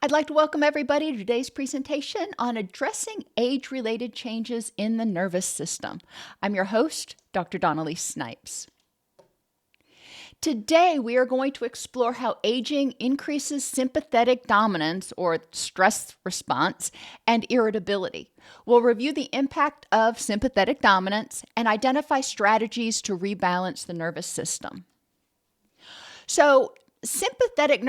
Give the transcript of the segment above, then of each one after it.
I'd like to welcome everybody to today's presentation on addressing age-related changes in the nervous system. I'm your host, Dr. Dawn-Elise Snipes. Today, we are going to explore how aging increases sympathetic dominance or stress response and irritability. We'll review the impact of sympathetic dominance and identify strategies to rebalance the nervous system. So, sympathetic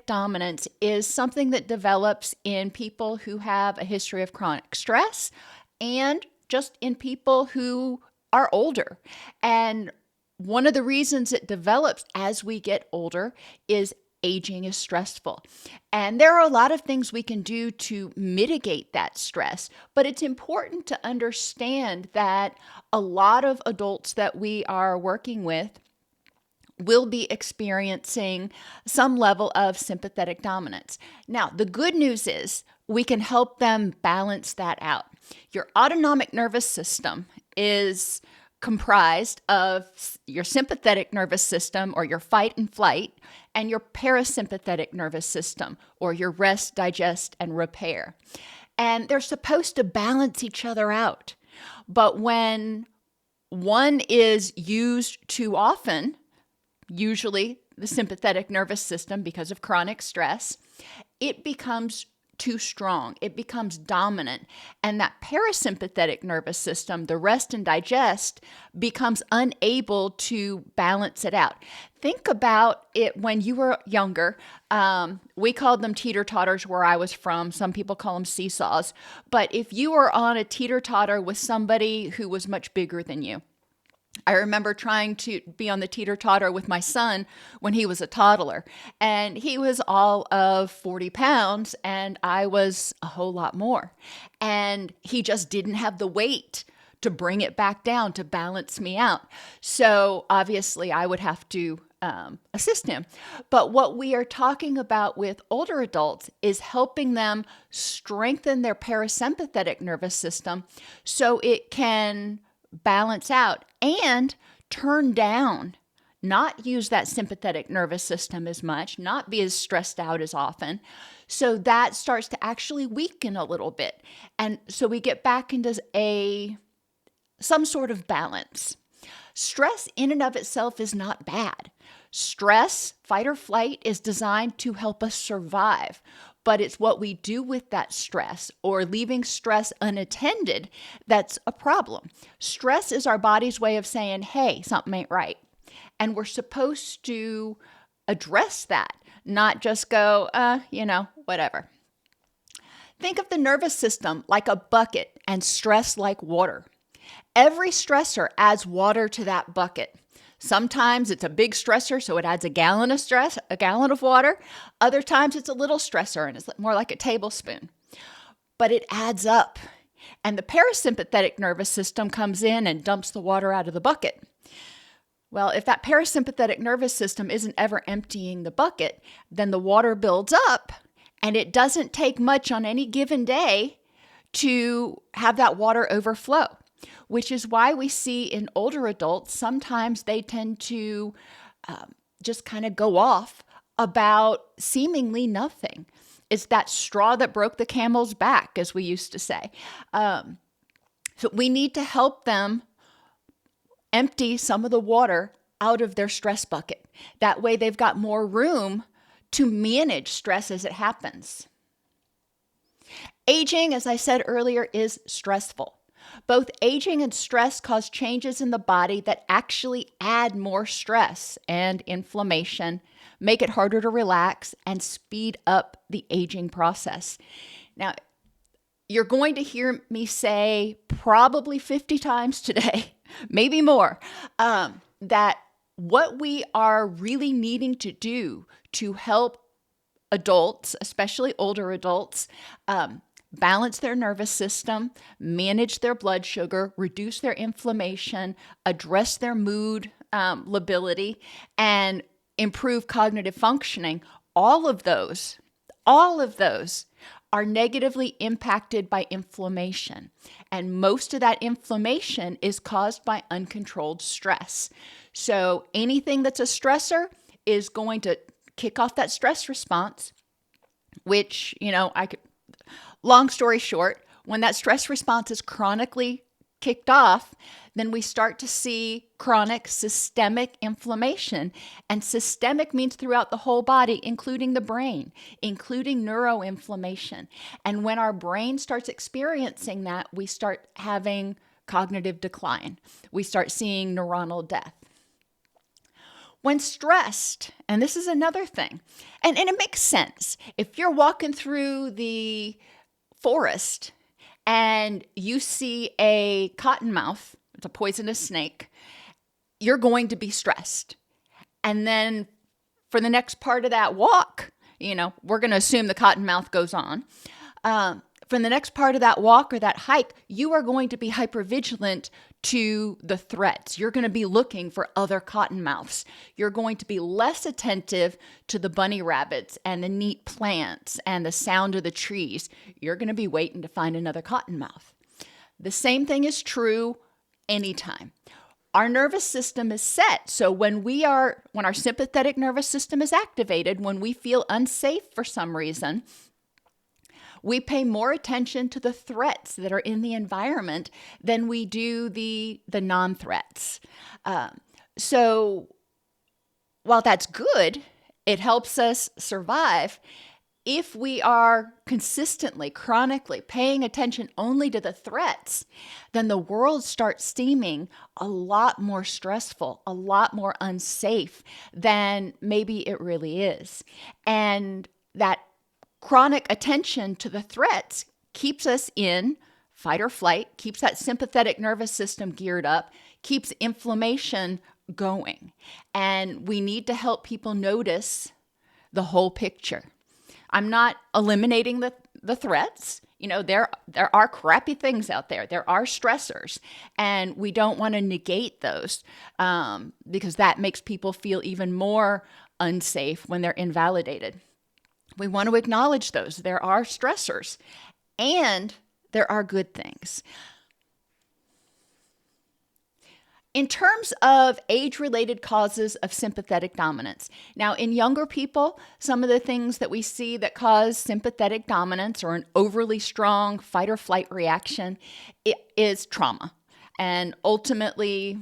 dominance is something that develops in people who have a history of chronic stress and just in people who are older. And one of the reasons it develops as we get older is aging is stressful. And there are a lot of things we can do to mitigate that stress, but it's important to understand that a lot of adults that we are working with will be experiencing some level of sympathetic dominance. Now, the good news is we can help them balance that out. Your autonomic nervous system is comprised of your sympathetic nervous system or your fight and flight and your parasympathetic nervous system or your rest, digest, and repair. And they're supposed to balance each other out. But when one is used too often, usually the sympathetic nervous system because of chronic stress, it becomes too strong. It becomes dominant. And that parasympathetic nervous system, the rest and digest, becomes unable to balance it out. Think about it when you were younger. We called them teeter-totters where I was from. Some people call them seesaws. But if you were on a teeter-totter with somebody who was much bigger than you, I remember trying to be on the teeter-totter with my son when he was a toddler, and he was all of 40 pounds, and I was a whole lot more. And he just didn't have the weight to bring it back down to balance me out. So obviously I would have to assist him. But what we are talking about with older adults is helping them strengthen their parasympathetic nervous system so it can balance out and turn down, not use that sympathetic nervous system as much, not be as stressed out as often. So that starts to actually weaken a little bit. And so we get back into some sort of balance. Stress in and of itself is not bad. Stress, fight or flight, is designed to help us survive. But it's what we do with that stress or leaving stress unattended that's a problem. Stress is our body's way of saying, hey, something ain't right. And we're supposed to address that, not just go, whatever. Think of the nervous system like a bucket and stress like water. Every stressor adds water to that bucket. Sometimes it's a big stressor, so it adds a gallon of water. Other times it's a little stressor, and it's more like a tablespoon. But it adds up. And the parasympathetic nervous system comes in and dumps the water out of the bucket. Well, if that parasympathetic nervous system isn't ever emptying the bucket, then the water builds up, and it doesn't take much on any given day to have that water overflow. Which is why we see in older adults, sometimes they tend to just kind of go off about seemingly nothing. It's that straw that broke the camel's back, as we used to say. So we need to help them empty some of the water out of their stress bucket. That way they've got more room to manage stress as it happens. Aging, as I said earlier, is stressful. Both aging and stress cause changes in the body that actually add more stress and inflammation, make it harder to relax, and speed up the aging process. Now, you're going to hear me say probably 50 times today, maybe more, that what we are really needing to do to help adults, especially older adults, balance their nervous system, manage their blood sugar, reduce their inflammation, address their mood lability, and improve cognitive functioning. All of those are negatively impacted by inflammation. And most of that inflammation is caused by uncontrolled stress. So anything that's a stressor is going to kick off that stress response. which, long story short, when that stress response is chronically kicked off, then we start to see chronic systemic inflammation. And systemic means throughout the whole body, including the brain, including neuroinflammation. And when our brain starts experiencing that, we start having cognitive decline. We start seeing neuronal death. When stressed, and this is another thing, and it makes sense. If you're walking through the forest and you see a cottonmouth, it's a poisonous snake, you're going to be stressed. And then for the next part of that walk, we're going to assume the cottonmouth goes on. For the next part of that walk or that hike, you are going to be hypervigilant to the threats. You're going to be looking for other cottonmouths. You're going to be less attentive to the bunny rabbits and the neat plants and the sound of the trees. You're going to be waiting to find another cottonmouth. The same thing is true anytime. Our nervous system is set. So when our sympathetic nervous system is activated, when we feel unsafe for some reason, we pay more attention to the threats that are in the environment than we do the non-threats. So while that's good, it helps us survive. If we are consistently, chronically paying attention only to the threats, then the world starts seeming a lot more stressful, a lot more unsafe than maybe it really is. And that chronic attention to the threats keeps us in fight or flight, keeps that sympathetic nervous system geared up, keeps inflammation going. And we need to help people notice the whole picture. I'm not eliminating the threats. There are crappy things out there. There are stressors, and we don't want to negate those because that makes people feel even more unsafe when they're invalidated. We want to acknowledge those. There are stressors, and there are good things. In terms of age-related causes of sympathetic dominance, now in younger people, some of the things that we see that cause sympathetic dominance or an overly strong fight or flight reaction is trauma. And ultimately,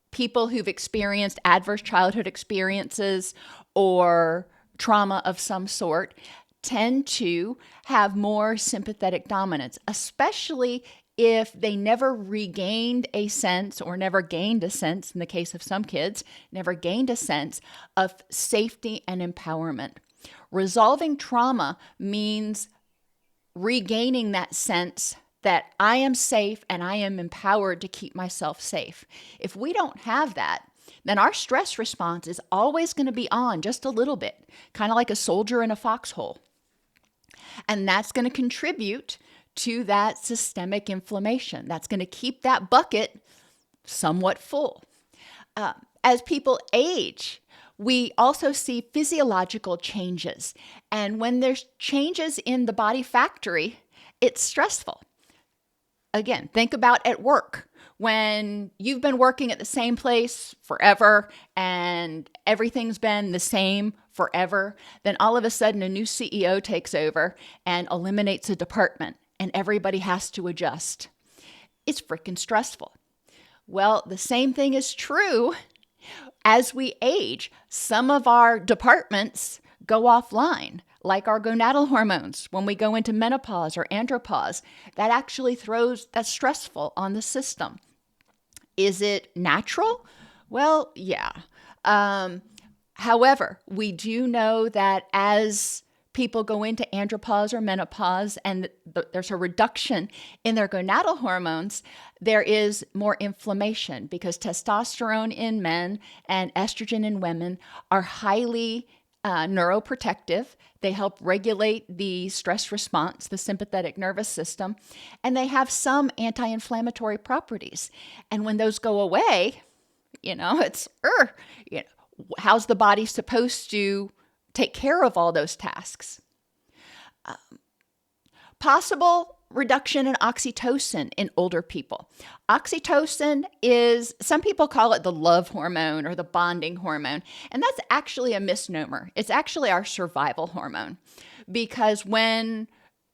people who've experienced adverse childhood experiences or trauma of some sort tend to have more sympathetic dominance, especially if they never regained a sense or never gained a sense, in the case of some kids, never gained a sense of safety and empowerment. Resolving trauma means regaining that sense that I am safe and I am empowered to keep myself safe. If we don't have that, then our stress response is always going to be on just a little bit, kind of like a soldier in a foxhole. And that's going to contribute to that systemic inflammation. That's going to keep that bucket somewhat full. As people age, we also see physiological changes. And when there's changes in the body factory, it's stressful. Again, think about at work. When you've been working at the same place forever and everything's been the same forever, then all of a sudden a new CEO takes over and eliminates a department and everybody has to adjust. It's freaking stressful. Well, the same thing is true as we age. Some of our departments go offline, like our gonadal hormones. When we go into menopause or andropause, that's stressful on the system. Is it natural? Well, yeah. However, we do know that as people go into andropause or menopause and there's a reduction in their gonadal hormones, there is more inflammation because testosterone in men and estrogen in women are highly neuroprotective. They help regulate the stress response, the sympathetic nervous system, and they have some anti-inflammatory properties. And when those go away, how's the body supposed to take care of all those tasks? Possible reduction in oxytocin in older people. Oxytocin is, some people call it the love hormone or the bonding hormone, and that's actually a misnomer. It's actually our survival hormone, because when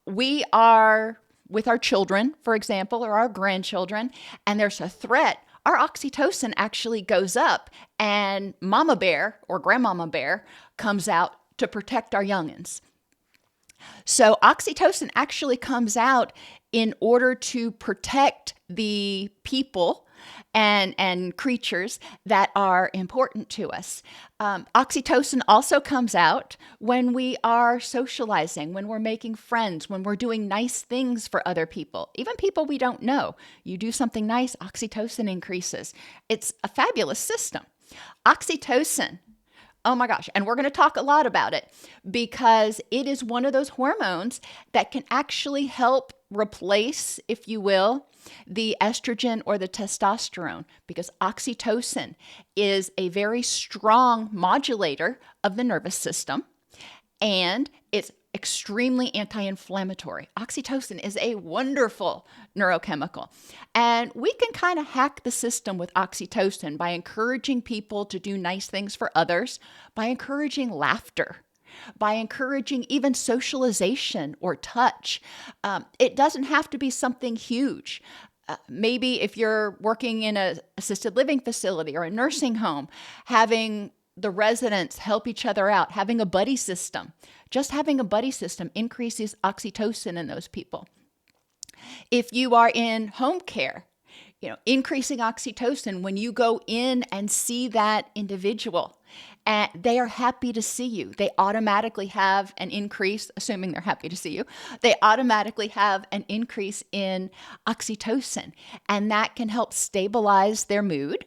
we are with our children, for example, or our grandchildren, and there's a threat, our oxytocin actually goes up, and mama bear or grandmama bear comes out to protect our youngins. So oxytocin actually comes out in order to protect the people and creatures that are important to us. Oxytocin also comes out when we are socializing, when we're making friends, when we're doing nice things for other people, even people we don't know. You do something nice, oxytocin increases. It's a fabulous system. Oxytocin, oh my gosh. And we're going to talk a lot about it because it is one of those hormones that can actually help replace, if you will, the estrogen or the testosterone, because oxytocin is a very strong modulator of the nervous system, and it's extremely anti-inflammatory. Oxytocin is a wonderful neurochemical. And we can kind of hack the system with oxytocin by encouraging people to do nice things for others, by encouraging laughter, by encouraging even socialization or touch. It doesn't have to be something huge. Maybe if you're working in an assisted living facility or a nursing home, having the residents help each other out, having a buddy system. Just having a buddy system increases oxytocin in those people. If you are in home care, increasing oxytocin when you go in and see that individual and they are happy to see you. They automatically have an increase, assuming they're happy to see you, they automatically have an increase in oxytocin, and that can help stabilize their mood,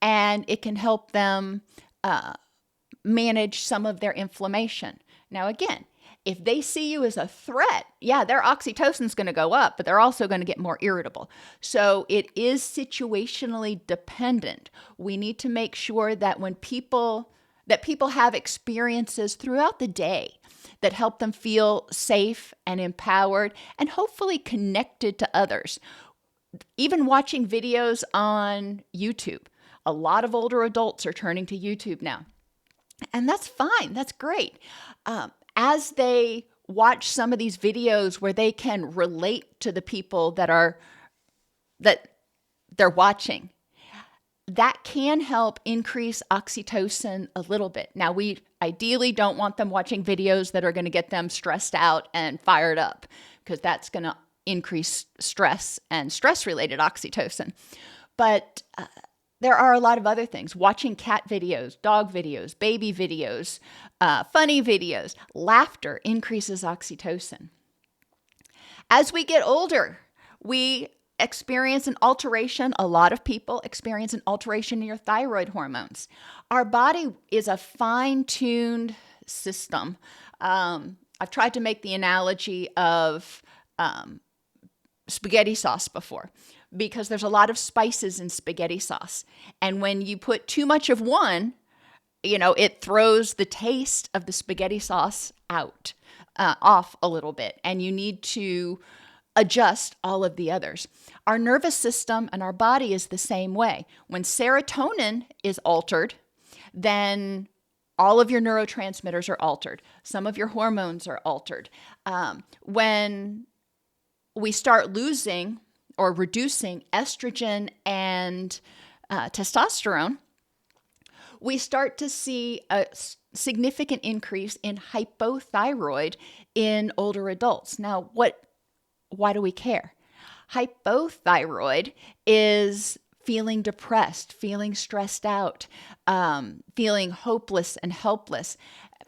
and it can help them manage some of their inflammation. Now, again, if they see you as a threat, yeah, their oxytocin's going to go up, but they're also going to get more irritable. So it is situationally dependent. We need to make sure that when people have experiences throughout the day that help them feel safe and empowered and hopefully connected to others. Even watching videos on YouTube. A lot of older adults are turning to YouTube now. And that's fine. That's great. As they watch some of these videos where they can relate to the people that they're watching, that can help increase oxytocin a little bit. Now, we ideally don't want them watching videos that are going to get them stressed out and fired up, because that's going to increase stress and stress-related oxytocin. But there are a lot of other things. Watching cat videos, dog videos, baby videos, funny videos, laughter increases oxytocin. As we get older, we experience an alteration. A lot of people experience an alteration in your thyroid hormones. Our body is a fine-tuned system. I've tried to make the analogy of spaghetti sauce before, because there's a lot of spices in spaghetti sauce. And when you put too much of one, it throws the taste of the spaghetti sauce off a little bit. And you need to adjust all of the others. Our nervous system and our body is the same way. When serotonin is altered, then all of your neurotransmitters are altered. Some of your hormones are altered. When we start losing or reducing estrogen and testosterone, we start to see a significant increase in hypothyroid in older adults. Now, why do we care? Hypothyroid is feeling depressed, feeling stressed out, feeling hopeless and helpless,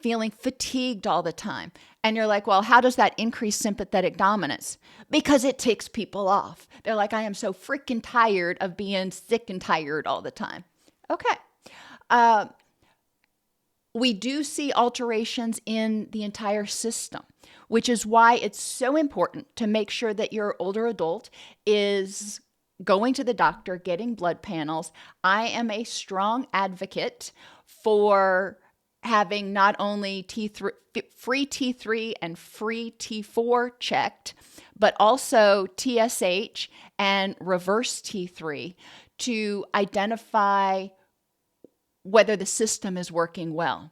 feeling fatigued all the time. And you're like, well, how does that increase sympathetic dominance? Because it ticks people off. They're like, I am so freaking tired of being sick and tired all the time. Okay. We do see alterations in the entire system, which is why it's so important to make sure that your older adult is going to the doctor, getting blood panels. I am a strong advocate for having not only free T3 and free T4 checked, but also TSH and reverse T3 to identify whether the system is working well.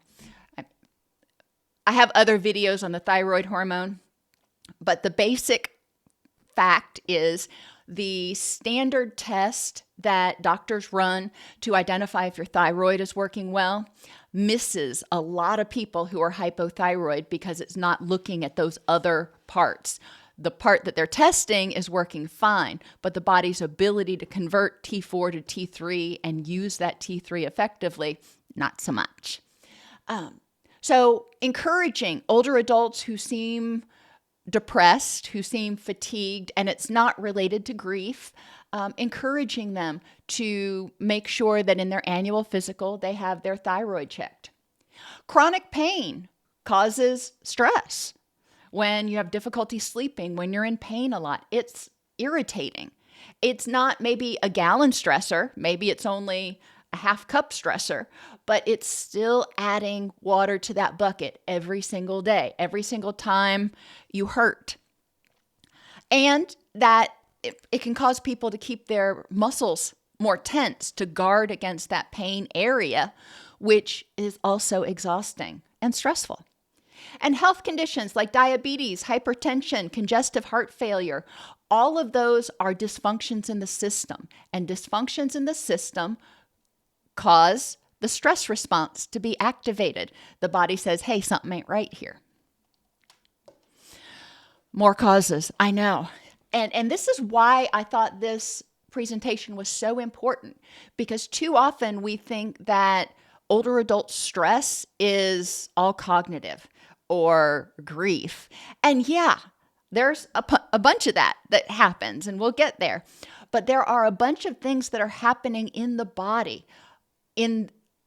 I have other videos on the thyroid hormone, but the basic fact is the standard test that doctors run to identify if your thyroid is working well misses a lot of people who are hypothyroid because it's not looking at those other parts. The part that they're testing is working fine, but the body's ability to convert T4 to T3 and use that T3 effectively, not so much. So encouraging older adults who seem depressed, who seem fatigued, and it's not related to grief, encouraging them to make sure that in their annual physical, they have their thyroid checked. Chronic pain causes stress. When you have difficulty sleeping, when you're in pain a lot, it's irritating. It's not maybe a gallon stressor, maybe it's only a half cup stressor, but it's still adding water to that bucket every single day, every single time you hurt. And that it can cause people to keep their muscles more tense to guard against that pain area, which is also exhausting and stressful. And health conditions like diabetes, hypertension, congestive heart failure, all of those are dysfunctions in the system. And dysfunctions in the system cause the stress response to be activated. The body says, hey, something ain't right here. More causes, I know. And this is why I thought this presentation was so important, because too often we think that older adult stress is all cognitive or grief. And yeah, there's a bunch of that happens, and we'll get there. But there are a bunch of things that are happening in the body,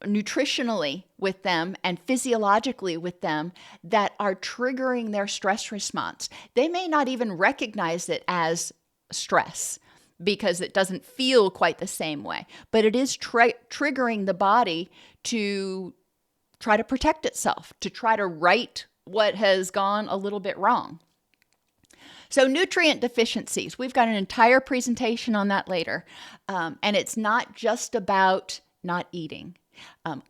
nutritionally with them and physiologically with them, that are triggering their stress response. They may not even recognize it as stress because it doesn't feel quite the same way, but it is triggering the body to try to protect itself, to try to right what has gone a little bit wrong. So nutrient deficiencies, we've got an entire presentation on that later. And it's not just about not eating.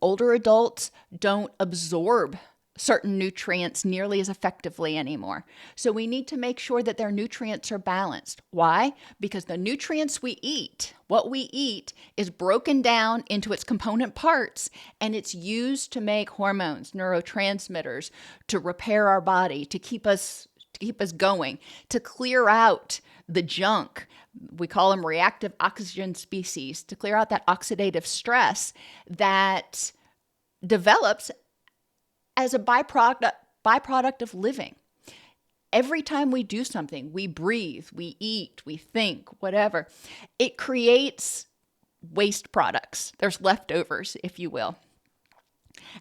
Older adults don't absorb certain nutrients nearly as effectively anymore. So we need to make sure that their nutrients are balanced. Why? Because the nutrients we eat, what we eat, is broken down into its component parts, and it's used to make hormones, neurotransmitters, to repair our body, to keep us going, to clear out the junk. We call them reactive oxygen species, to clear out that oxidative stress that develops as a byproduct of living. Every time we do something, we breathe, we eat, we think, whatever, it creates waste products. There's leftovers, if you will.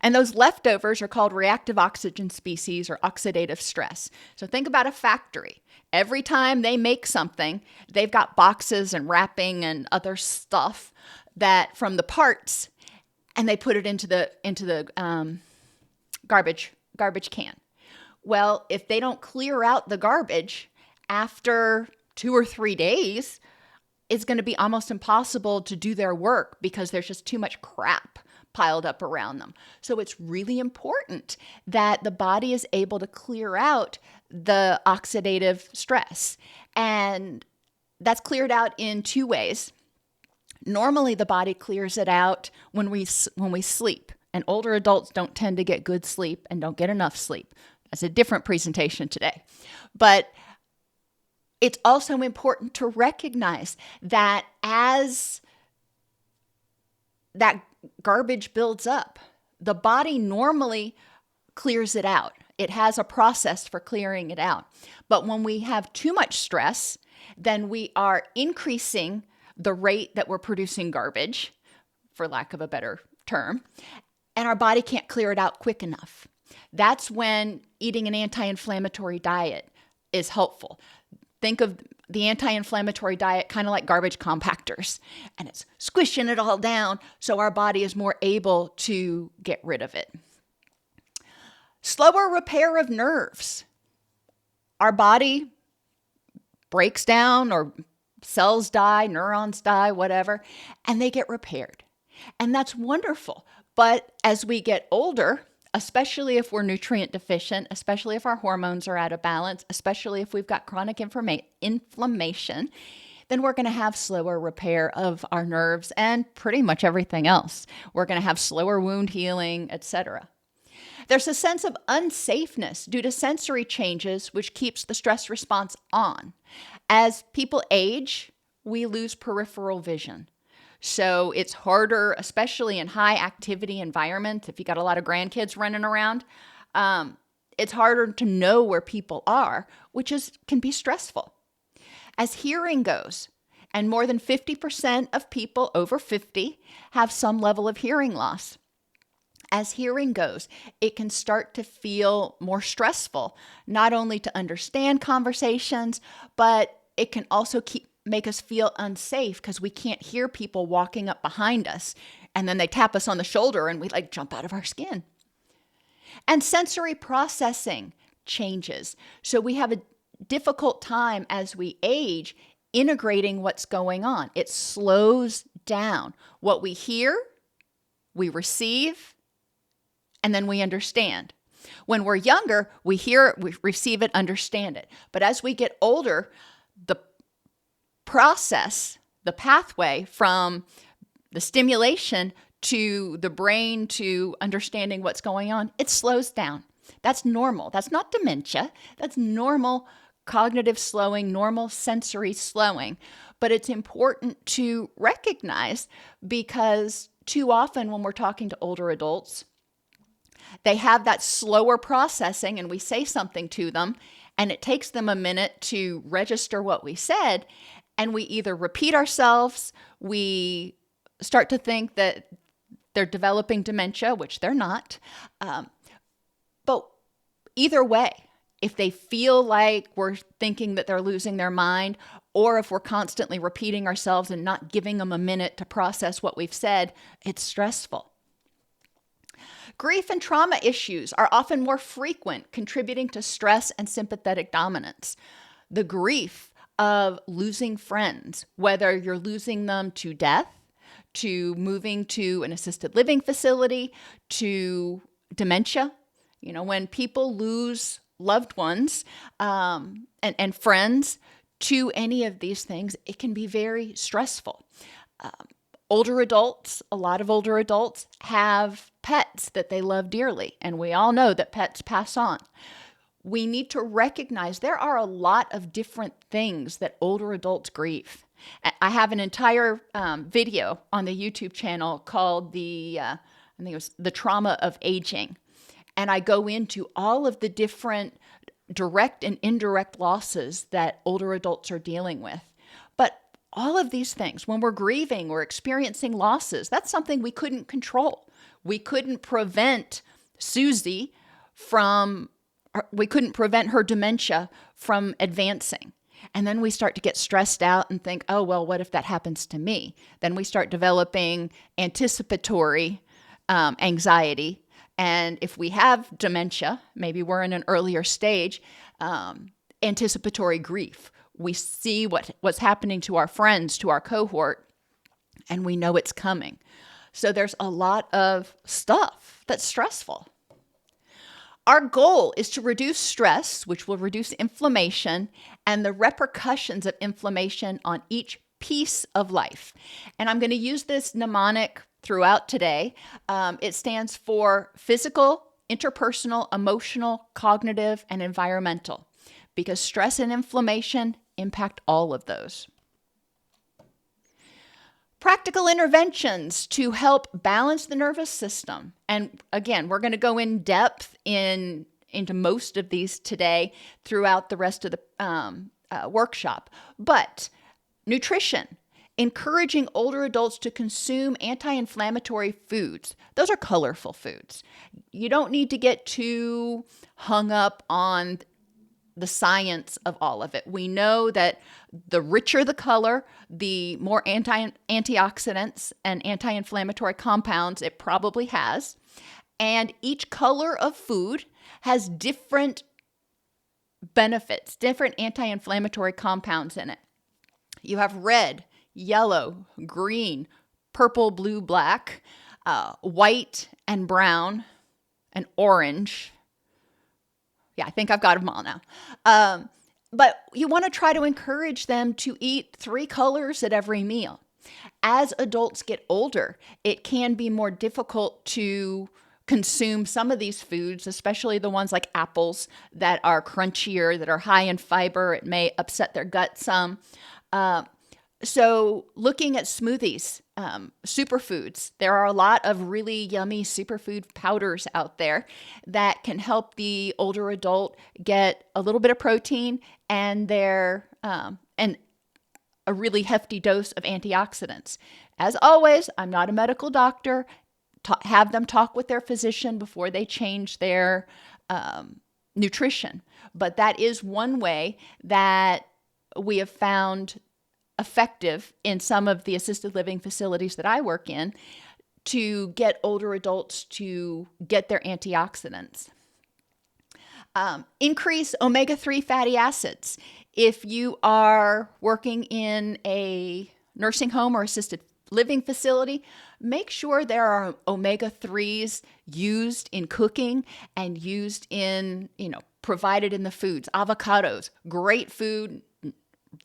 And those leftovers are called reactive oxygen species or oxidative stress. So think about a factory. Every time they make something, they've got boxes and wrapping and other stuff that from the parts, and they put it into the garbage can. Well, if they don't clear out the garbage after 2 or 3 days, it's going to be almost impossible to do their work because there's just too much crap piled up around them. So it's really important that the body is able to clear out the oxidative stress. And that's cleared out in 2 ways. Normally, the body clears it out when we sleep. And older adults don't tend to get good sleep and don't get enough sleep. That's a different presentation today. But it's also important to recognize that as that garbage builds up, the body normally clears it out. It has a process for clearing it out. But when we have too much stress, then we are increasing the rate that we're producing garbage, for lack of a better term, and our body can't clear it out quick enough. That's when eating an anti-inflammatory diet is helpful. Think of the anti-inflammatory diet kind of like garbage compactors, and it's squishing it all down so our body is more able to get rid of it. Slower repair of nerves. Our body breaks down, or cells die, neurons die, whatever, and they get repaired. And that's wonderful. But as we get older, especially if we're nutrient deficient, especially if our hormones are out of balance, especially if we've got chronic inflammation, then we're going to have slower repair of our nerves and pretty much everything else. We're going to have slower wound healing, etc. There's a sense of unsafeness due to sensory changes, which keeps the stress response on. As people age, we lose peripheral vision. So it's harder, especially in high activity environments. If you got a lot of grandkids running around, it's harder to know where people are, which can be stressful. As hearing goes, and more than 50% of people over 50 have some level of hearing loss. As hearing goes, it can start to feel more stressful, not only to understand conversations, but it can also make us feel unsafe because we can't hear people walking up behind us, and then they tap us on the shoulder and we jump out of our skin. And sensory processing changes. So we have a difficult time as we age integrating what's going on. It slows down. What we hear, we receive, and then we understand. When we're younger, we hear it, we receive it, understand it. But as we get older, the process, the pathway from the stimulation to the brain to understanding what's going on, it slows down. That's normal. That's not dementia. That's normal cognitive slowing, normal sensory slowing. But it's important to recognize because too often when we're talking to older adults, they have that slower processing and we say something to them and it takes them a minute to register what we said, and we either repeat ourselves, we start to think that they're developing dementia, which they're not. But either way, if they feel like we're thinking that they're losing their mind, or if we're constantly repeating ourselves and not giving them a minute to process what we've said, it's stressful. Grief and trauma issues are often more frequent, contributing to stress and sympathetic dominance. The grief of losing friends, whether you're losing them to death, to moving to an assisted living facility, to dementia. When people lose loved ones and friends to any of these things, it can be very stressful. Older adults, a lot of older adults have pets that they love dearly, and we all know that pets pass on. We need to recognize there are a lot of different things that older adults grieve. I have an entire video on the YouTube channel called I think it was The Trauma of Aging. And I go into all of the different direct and indirect losses that older adults are dealing with. But all of these things, when we're grieving or experiencing losses, that's something we couldn't control. We couldn't prevent Susie we couldn't prevent her dementia from advancing. And then we start to get stressed out and think, oh, well, what if that happens to me? Then we start developing anticipatory anxiety. And if we have dementia, maybe we're in an earlier stage, anticipatory grief. We see what's happening to our friends, to our cohort, and we know it's coming. So there's a lot of stuff that's stressful. Our goal is to reduce stress, which will reduce inflammation and the repercussions of inflammation on each piece of life. And I'm going to use this mnemonic throughout today. It stands for physical, interpersonal, emotional, cognitive, and environmental, because stress and inflammation impact all of those. Practical interventions to help balance the nervous system. And again, we're going to go in depth into most of these today throughout the rest of the workshop. But nutrition, encouraging older adults to consume anti-inflammatory foods. Those are colorful foods. You don't need to get too hung up on the science of all of it. We know that the richer the color, the more antioxidants and anti-inflammatory compounds it probably has. And each color of food has different benefits, different anti-inflammatory compounds in it. You have red, yellow, green, purple, blue, black, white and brown, and orange. Yeah, I think I've got them all now. But you want to try to encourage them to eat 3 colors at every meal. As adults get older, it can be more difficult to consume some of these foods, especially the ones like apples that are crunchier, that are high in fiber. It may upset their gut some. So looking at smoothies, superfoods, there are a lot of really yummy superfood powders out there that can help the older adult get a little bit of protein and and a really hefty dose of antioxidants. As always, I'm not a medical doctor. Have them talk with their physician before they change their nutrition. But that is one way that we have found effective in some of the assisted living facilities that I work in to get older adults to get their antioxidants. Increase omega-3 fatty acids. If you are working in a nursing home or assisted living facility, make sure there are omega-3s used in cooking and used in, provided in the foods. Avocados, great food,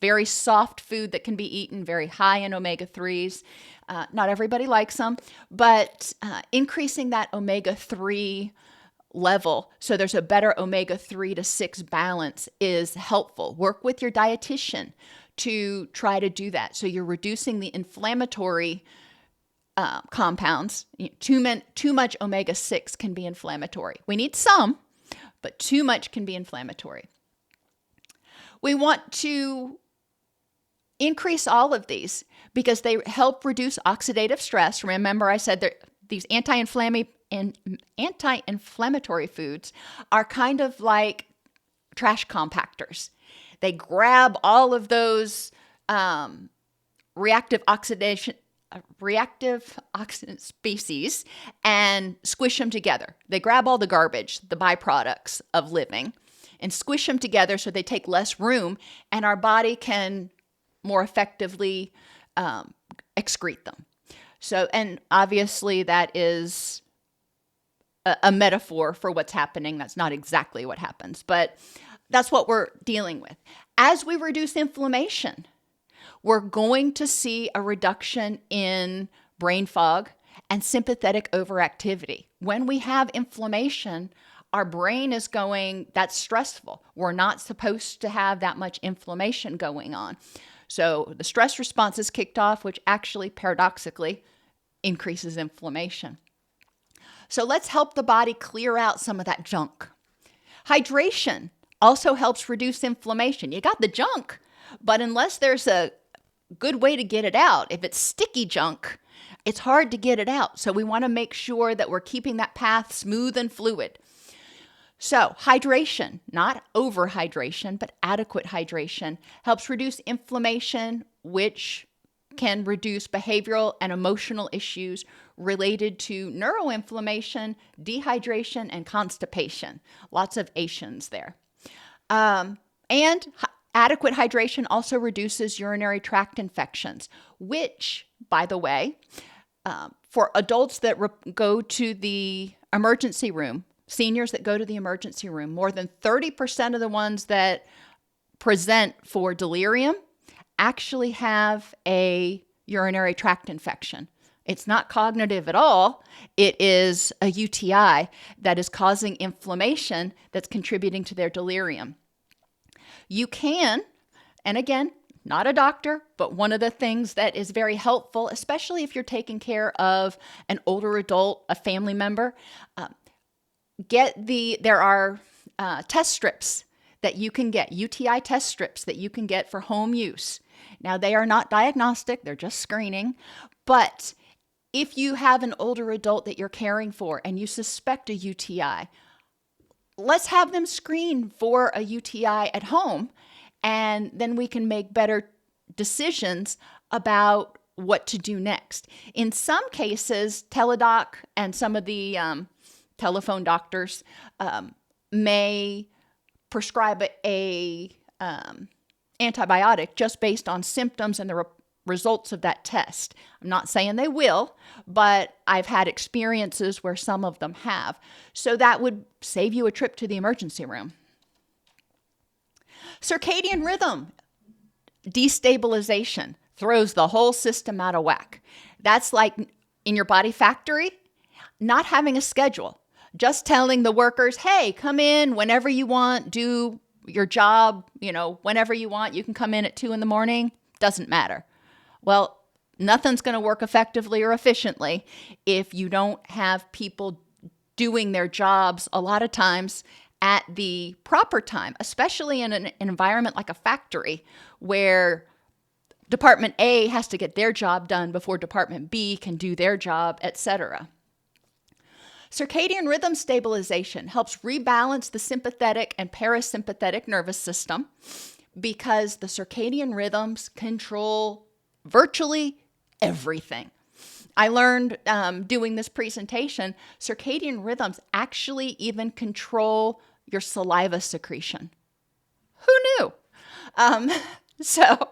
very soft food that can be eaten, very high in omega-3s. Not everybody likes them, but increasing that omega-3 level so there's a better omega-3 to 6 balance is helpful. Work with your dietitian to try to do that. So you're reducing the inflammatory compounds. Too much omega-6 can be inflammatory. We need some, but too much can be inflammatory. We want to increase all of these because they help reduce oxidative stress. Remember, I said that these anti-inflammatory foods are kind of like trash compactors. They grab all of those reactive oxidant species and squish them together. They grab all the garbage, the byproducts of living, and squish them together so they take less room and our body can more effectively excrete them. So, and obviously that is a metaphor for what's happening. That's not exactly what happens, but that's what we're dealing with. As we reduce inflammation, we're going to see a reduction in brain fog and sympathetic overactivity. When we have inflammation, our brain is going, that's stressful. We're not supposed to have that much inflammation going on. So the stress response is kicked off, which actually paradoxically increases inflammation. So let's help the body clear out some of that junk. Hydration also helps reduce inflammation. You got the junk, but unless there's a good way to get it out, if it's sticky junk, it's hard to get it out. So we want to make sure that we're keeping that path smooth and fluid. So hydration, not overhydration, but adequate hydration, helps reduce inflammation, which can reduce behavioral and emotional issues related to neuroinflammation, dehydration, and constipation. Lots of Asians there. And adequate hydration also reduces urinary tract infections, which, by the way, for adults that go to the emergency room, seniors that go to the emergency room, more than 30% of the ones that present for delirium actually have a urinary tract infection. It's not cognitive at all. It is a UTI that is causing inflammation that's contributing to their delirium. You can, and again, not a doctor, but one of the things that is very helpful, especially if you're taking care of an older adult, a family member, there are test strips that you can get, UTI test strips that you can get for home use. Now, they are not diagnostic, they're just screening, but if you have an older adult that you're caring for and you suspect a UTI, let's have them screen for a UTI at home, and then we can make better decisions about what to do next. In some cases, Teladoc and some of the telephone doctors may prescribe a antibiotic just based on symptoms and the results of that test. I'm not saying they will, but I've had experiences where some of them have. So that would save you a trip to the emergency room. Circadian rhythm destabilization throws the whole system out of whack. That's like in your body factory, not having a schedule, just telling the workers, hey, come in whenever you want, do your job, whenever you want. You can come in at 2 a.m. Doesn't matter. Well, nothing's going to work effectively or efficiently if you don't have people doing their jobs a lot of times at the proper time, especially in an environment like a factory where Department A has to get their job done before Department B can do their job, etc. Circadian rhythm stabilization helps rebalance the sympathetic and parasympathetic nervous system because the circadian rhythms control virtually everything. I learned doing this presentation, circadian rhythms actually even control your saliva secretion. Who knew? So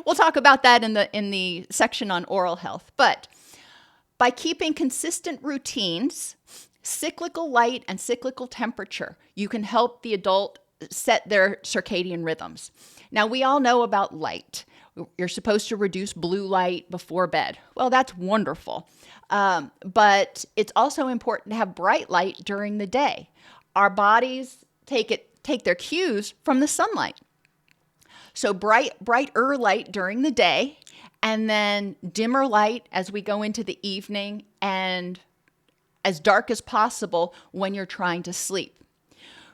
we'll talk about that in the section on oral health. But by keeping consistent routines, cyclical light and cyclical temperature, you can help the adult set their circadian rhythms. Now, we all know about light. You're supposed to reduce blue light before bed. Well, that's wonderful. But it's also important to have bright light during the day. Our bodies take their cues from the sunlight. So brighter light during the day, and then dimmer light as we go into the evening, and as dark as possible when you're trying to sleep.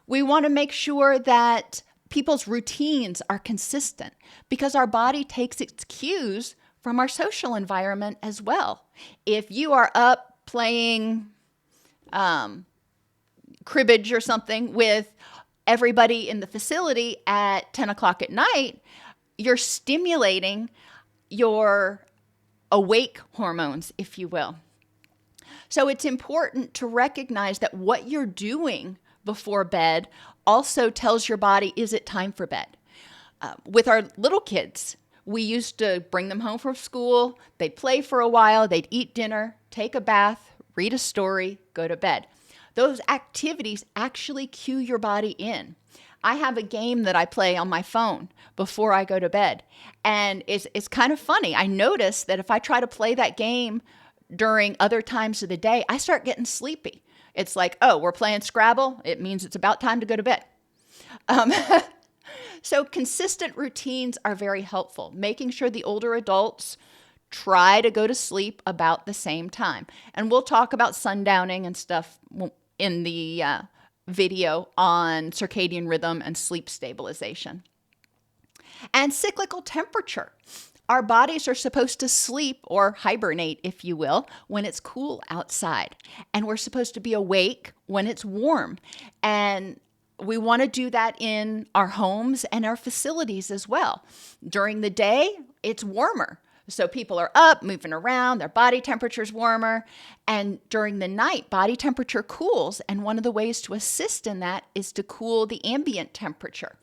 We want to make sure that people's routines are consistent because our body takes its cues from our social environment as well. If you are up playing cribbage or something with everybody in the facility at 10 o'clock at night, you're stimulating your awake hormones, if you will. So it's important to recognize that what you're doing before bed also tells your body, is it time for bed? With our little kids, we used to bring them home from school. They'd play for a while. They'd eat dinner, take a bath, read a story, go to bed. Those activities actually cue your body in. I have a game that I play on my phone before I go to bed. And it's kind of funny. I notice that if I try to play that game during other times of the day, I start getting sleepy. It's like, oh, we're playing Scrabble. It means it's about time to go to bed. So consistent routines are very helpful, making sure the older adults try to go to sleep about the same time. And we'll talk about sundowning and stuff in the video on circadian rhythm and sleep stabilization. And cyclical temperature. Our bodies are supposed to sleep or hibernate, if you will, when it's cool outside. And we're supposed to be awake when it's warm. And we want to do that in our homes and our facilities as well. During the day, it's warmer. So people are up, moving around, their body temperature is warmer. And during the night, body temperature cools. And one of the ways to assist in that is to cool the ambient temperature.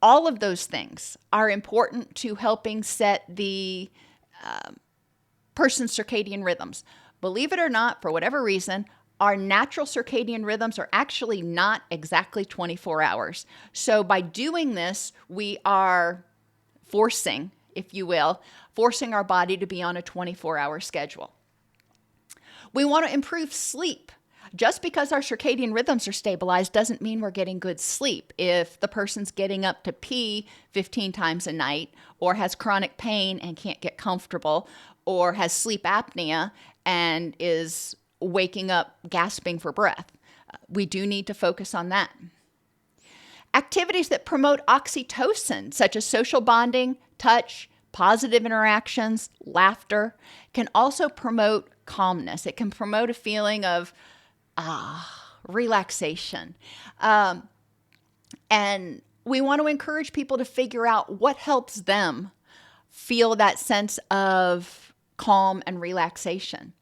All of those things are important to helping set the person's circadian rhythms. Believe it or not, for whatever reason, our natural circadian rhythms are actually not exactly 24 hours. So by doing this, we are forcing, if you will, forcing our body to be on a 24-hour schedule. We want to improve sleep. Just because our circadian rhythms are stabilized doesn't mean we're getting good sleep. If the person's getting up to pee 15 times a night, or has chronic pain and can't get comfortable, or has sleep apnea and is waking up gasping for breath, we do need to focus on that. Activities that promote oxytocin, such as social bonding, touch, positive interactions, laughter, can also promote calmness. It can promote a feeling of relaxation. And we want to encourage people to figure out what helps them feel that sense of calm and relaxation.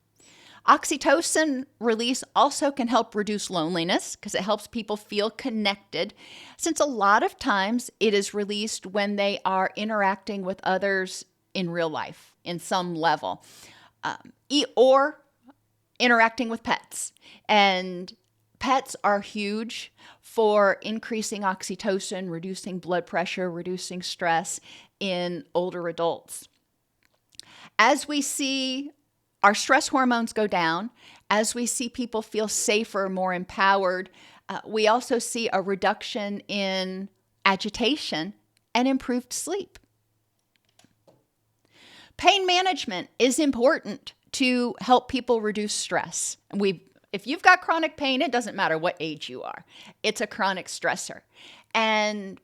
Oxytocin release also can help reduce loneliness because it helps people feel connected, since a lot of times it is released when they are interacting with others in real life in some level, or interacting with pets. And pets are huge for increasing oxytocin, reducing blood pressure, reducing stress in older adults. As we see our stress hormones go down, as we see people feel safer, more empowered, we also see a reduction in agitation and improved sleep. Pain management is important to help people reduce stress. If you've got chronic pain, it doesn't matter what age you are. It's a chronic stressor. And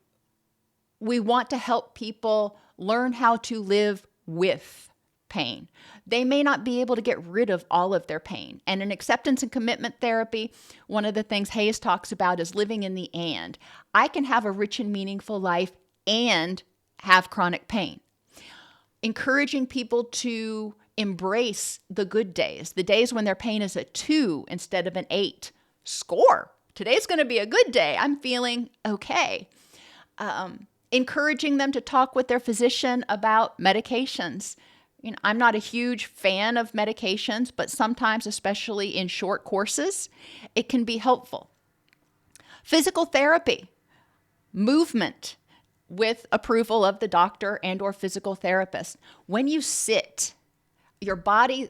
we want to help people learn how to live with pain. They may not be able to get rid of all of their pain. And in acceptance and commitment therapy, one of the things Hayes talks about is living in the and. I can have a rich and meaningful life and have chronic pain. Encouraging people to embrace the good days, the days when their pain is a 2 instead of an 8. Score. Today's going to be a good day. I'm feeling okay. Encouraging them to talk with their physician about medications. I'm not a huge fan of medications, but sometimes, especially in short courses, it can be helpful. Physical therapy, movement with approval of the doctor and or physical therapist. When you sit, your body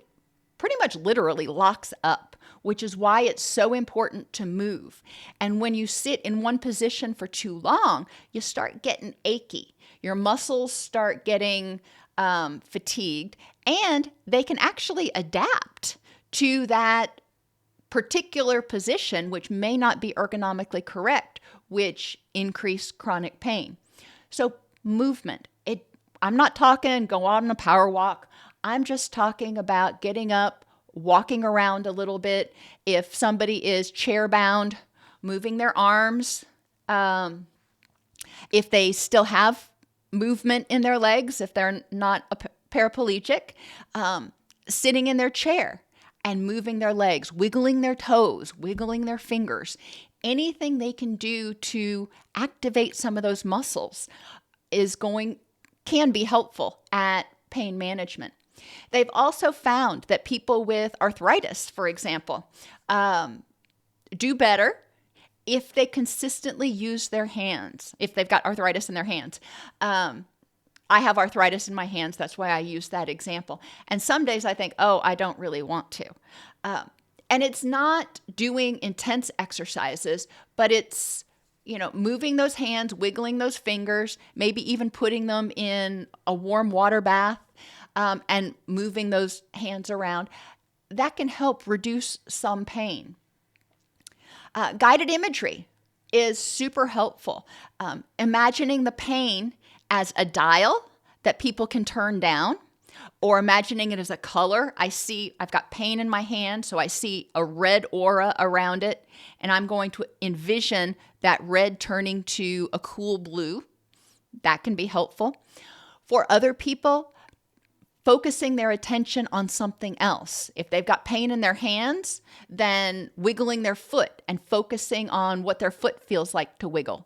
pretty much literally locks up, which is why it's so important to move. And when you sit in one position for too long, you start getting achy. Your muscles start getting fatigued, and they can actually adapt to that particular position, which may not be ergonomically correct, which increase chronic pain. So movement. I'm not talking go on a power walk. I'm just talking about getting up, walking around a little bit. If somebody is chair bound, moving their arms. If they still have movement in their legs, if they're not paraplegic, sitting in their chair and moving their legs, wiggling their toes, wiggling their fingers. Anything they can do to activate some of those muscles can be helpful at pain management. They've also found that people with arthritis, for example, do better if they consistently use their hands, if they've got arthritis in their hands. I have arthritis in my hands. That's why I use that example. And some days I think, I don't really want to. And it's not doing intense exercises, but it's, moving those hands, wiggling those fingers, maybe even putting them in a warm water bath, and moving those hands around. That can help reduce some pain. Guided imagery is super helpful. Imagining the pain as a dial that people can turn down, or imagining it as a color. I've got pain in my hand, so I see a red aura around it, and I'm going to envision that red turning to a cool blue. That can be helpful. For other people, focusing their attention on something else. If they've got pain in their hands, then wiggling their foot and focusing on what their foot feels like to wiggle.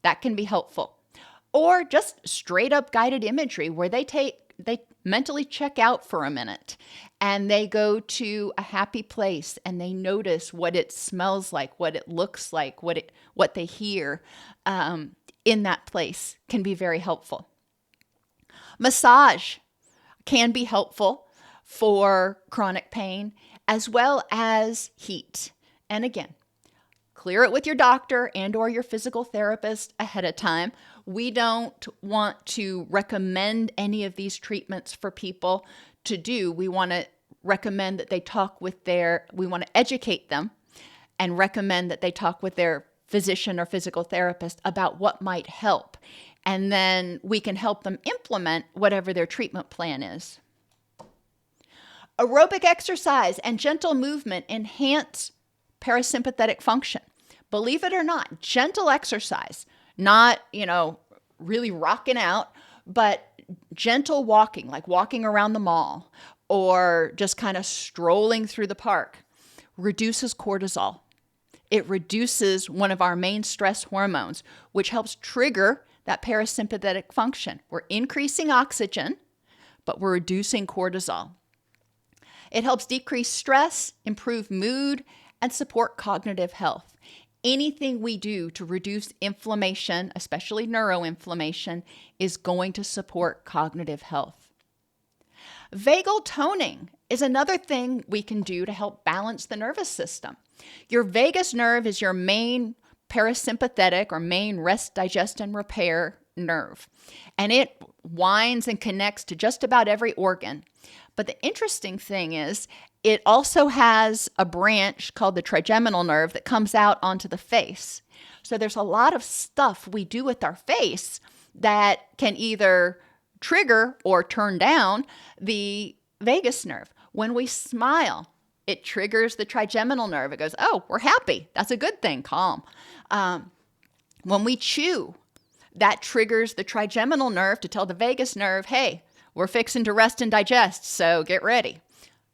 That can be helpful. Or just straight up guided imagery where they mentally check out for a minute and they go to a happy place and they notice what it smells like, what it looks like, what they hear in that place can be very helpful. Massage can be helpful for chronic pain, as well as heat. And again, clear it with your doctor and or your physical therapist ahead of time. We don't want to recommend any of these treatments for people to do. We want to recommend that they we want to educate them and recommend that they talk with their physician or physical therapist about what might help. And then we can help them implement whatever their treatment plan is. Aerobic exercise and gentle movement enhance parasympathetic function. Believe it or not, gentle exercise, not, really rocking out, but gentle walking, like walking around the mall, or just kind of strolling through the park reduces cortisol. It reduces one of our main stress hormones, which helps trigger that parasympathetic function. We're increasing oxygen, but we're reducing cortisol. It helps decrease stress, improve mood, and support cognitive health. Anything we do to reduce inflammation, especially neuroinflammation, is going to support cognitive health. Vagal toning is another thing we can do to help balance the nervous system. Your vagus nerve is your main parasympathetic or main rest, digest, and repair nerve. And it winds and connects to just about every organ. But the interesting thing is it also has a branch called the trigeminal nerve that comes out onto the face. So there's a lot of stuff we do with our face that can either trigger or turn down the vagus nerve. When we smile, it triggers the trigeminal nerve. It goes, oh, we're happy. That's a good thing. Calm. When we chew, that triggers the trigeminal nerve to tell the vagus nerve, hey, we're fixing to rest and digest, so get ready.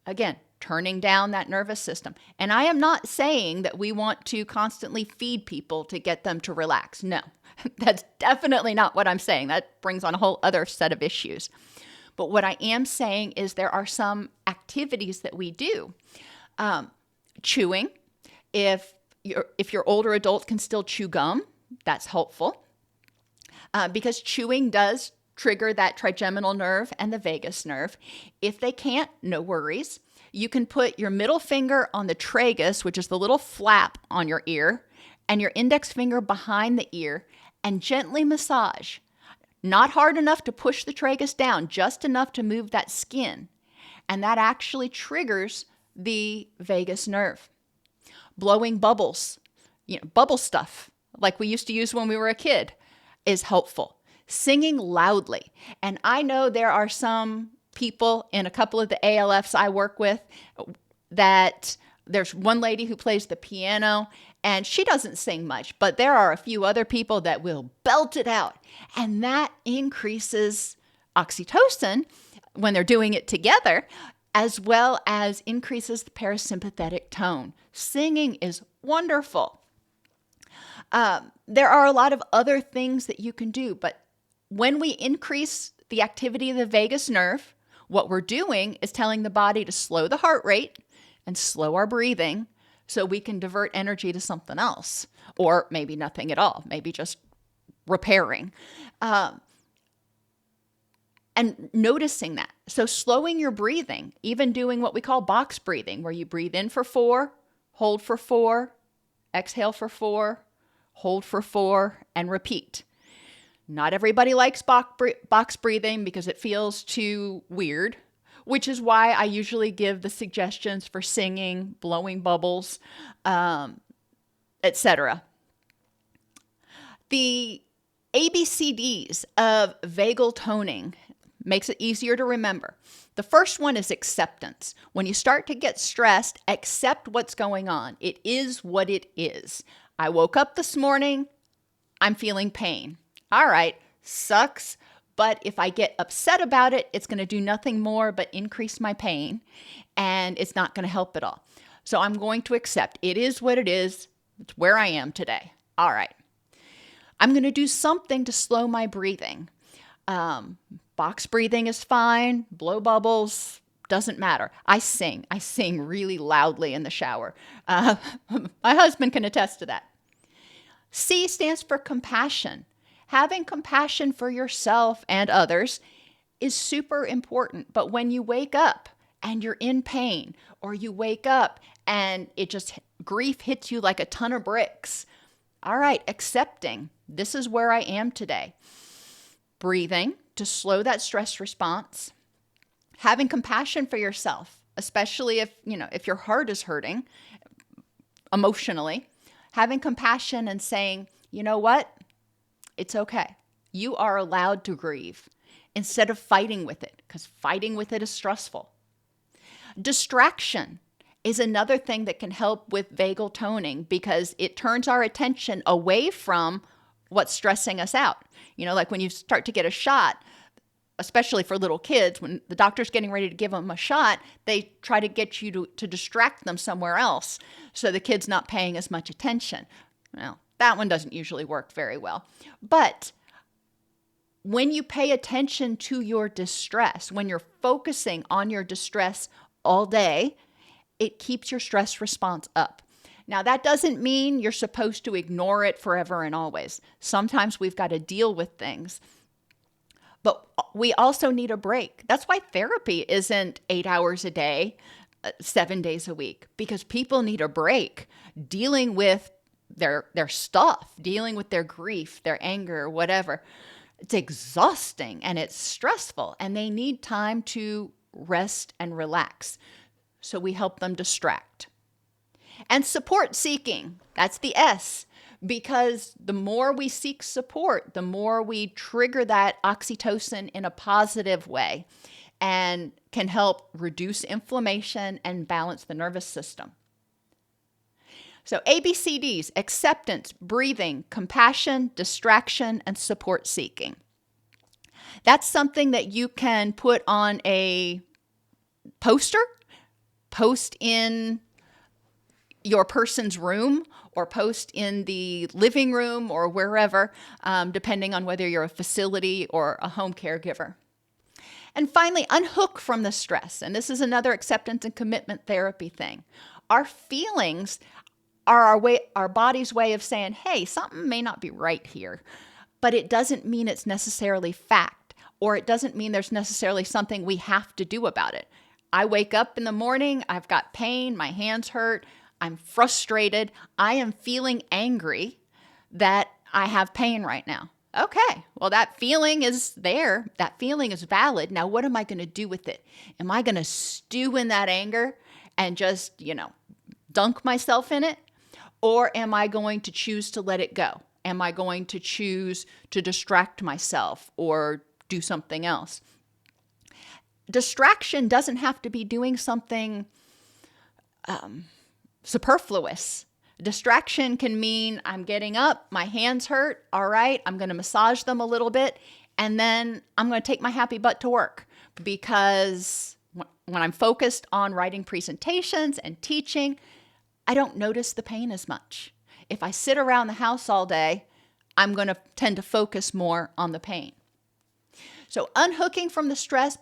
Again, turning down that nervous system. And I am not saying that we want to constantly feed people to get them to relax. No, that's definitely not what I'm saying. That brings on a whole other set of issues. But what I am saying is there are some activities that we do. Chewing. If your older adult can still chew gum, that's helpful. Because chewing does trigger that trigeminal nerve and the vagus nerve. If they can't, no worries. You can put your middle finger on the tragus, which is the little flap on your ear, and your index finger behind the ear, and gently massage. Not hard enough to push the tragus down, just enough to move that skin. And that actually triggers the vagus nerve. Blowing bubbles, bubble stuff, like we used to use when we were a kid, is helpful. Singing loudly. And I know there are some people in a couple of the ALFs I work with that there's one lady who plays the piano and she doesn't sing much, but there are a few other people that will belt it out. And that increases oxytocin when they're doing it together, as well as increases the parasympathetic tone. Singing is wonderful. There are a lot of other things that you can do, but when we increase the activity of the vagus nerve, what we're doing is telling the body to slow the heart rate and slow our breathing so we can divert energy to something else, or maybe nothing at all, maybe just repairing. And noticing that. So slowing your breathing, even doing what we call box breathing, where you breathe in for 4, hold for 4, exhale for 4, hold for 4, and repeat. Not everybody likes box breathing because it feels too weird, which is why I usually give the suggestions for singing, blowing bubbles, etc. The ABCDs of vagal toning makes it easier to remember. The first one is acceptance. When you start to get stressed, accept what's going on. It is what it is. I woke up this morning, I'm feeling pain. All right, sucks, but if I get upset about it, it's going to do nothing more but increase my pain, and it's not going to help at all. So I'm going to accept. It is what it is. It's where I am today. All right. I'm going to do something to slow my breathing. Box breathing is fine. Blow bubbles, doesn't matter. I sing really loudly in the shower. My husband can attest to that. C stands for compassion. Having compassion for yourself and others is super important. But when you wake up and you're in pain, or you wake up and grief hits you like a ton of bricks, all right, accepting, this is where I am today. Breathing to slow that stress response. Having compassion for yourself, especially if your heart is hurting emotionally. Having compassion and saying, you know what? It's okay. You are allowed to grieve instead of fighting with it, because fighting with it is stressful. Distraction is another thing that can help with vagal toning because it turns our attention away from what's stressing us out. Like when you start to get a shot, especially for little kids, when the doctor's getting ready to give them a shot, they try to get you to distract them somewhere else so the kid's not paying as much attention. Well, that one doesn't usually work very well. But when you pay attention to your distress, when you're focusing on your distress all day, it keeps your stress response up. Now, that doesn't mean you're supposed to ignore it forever and always. Sometimes we've got to deal with things. But we also need a break. That's why therapy isn't 8 hours a day, 7 days a week, because people need a break dealing with their stuff, dealing with their grief, their anger, whatever. It's exhausting and it's stressful, and they need time to rest and relax. So we help them distract. And support seeking, that's the S, because the more we seek support, the more we trigger that oxytocin in a positive way and can help reduce inflammation and balance the nervous system. So ABCDs: acceptance, breathing, compassion, distraction, and support seeking. That's something that you can put on a poster, post in your person's room, or post in the living room or wherever, depending on whether you're a facility or a home caregiver. And finally, unhook from the stress. And this is another acceptance and commitment therapy thing. Our feelings are our body's way of saying, hey, something may not be right here, but it doesn't mean it's necessarily fact, or it doesn't mean there's necessarily something we have to do about it. I wake up in the morning, I've got pain, my hands hurt, I'm frustrated, I am feeling angry that I have pain right now. Okay, well, that feeling is there. That feeling is valid. Now, what am I going to do with it? Am I going to stew in that anger and just, dunk myself in it? Or am I going to choose to let it go? Am I going to choose to distract myself or do something else? Distraction doesn't have to be doing something superfluous. Distraction can mean I'm getting up, my hands hurt, all right, I'm going to massage them a little bit, and then I'm going to take my happy butt to work, because when I'm focused on writing presentations and teaching, I don't notice the pain as much. If I sit around the house all day, I'm going to tend to focus more on the pain. So unhooking from the stress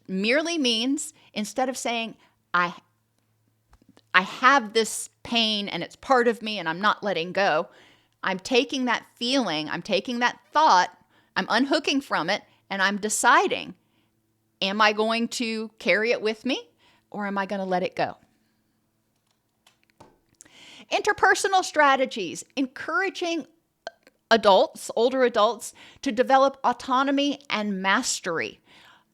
merely means, instead of saying, I have this pain and it's part of me and I'm not letting go, I'm taking that feeling, I'm taking that thought, I'm unhooking from it, and I'm deciding, am I going to carry it with me or am I going to let it go? Interpersonal strategies: encouraging adults, older adults, to develop autonomy and mastery.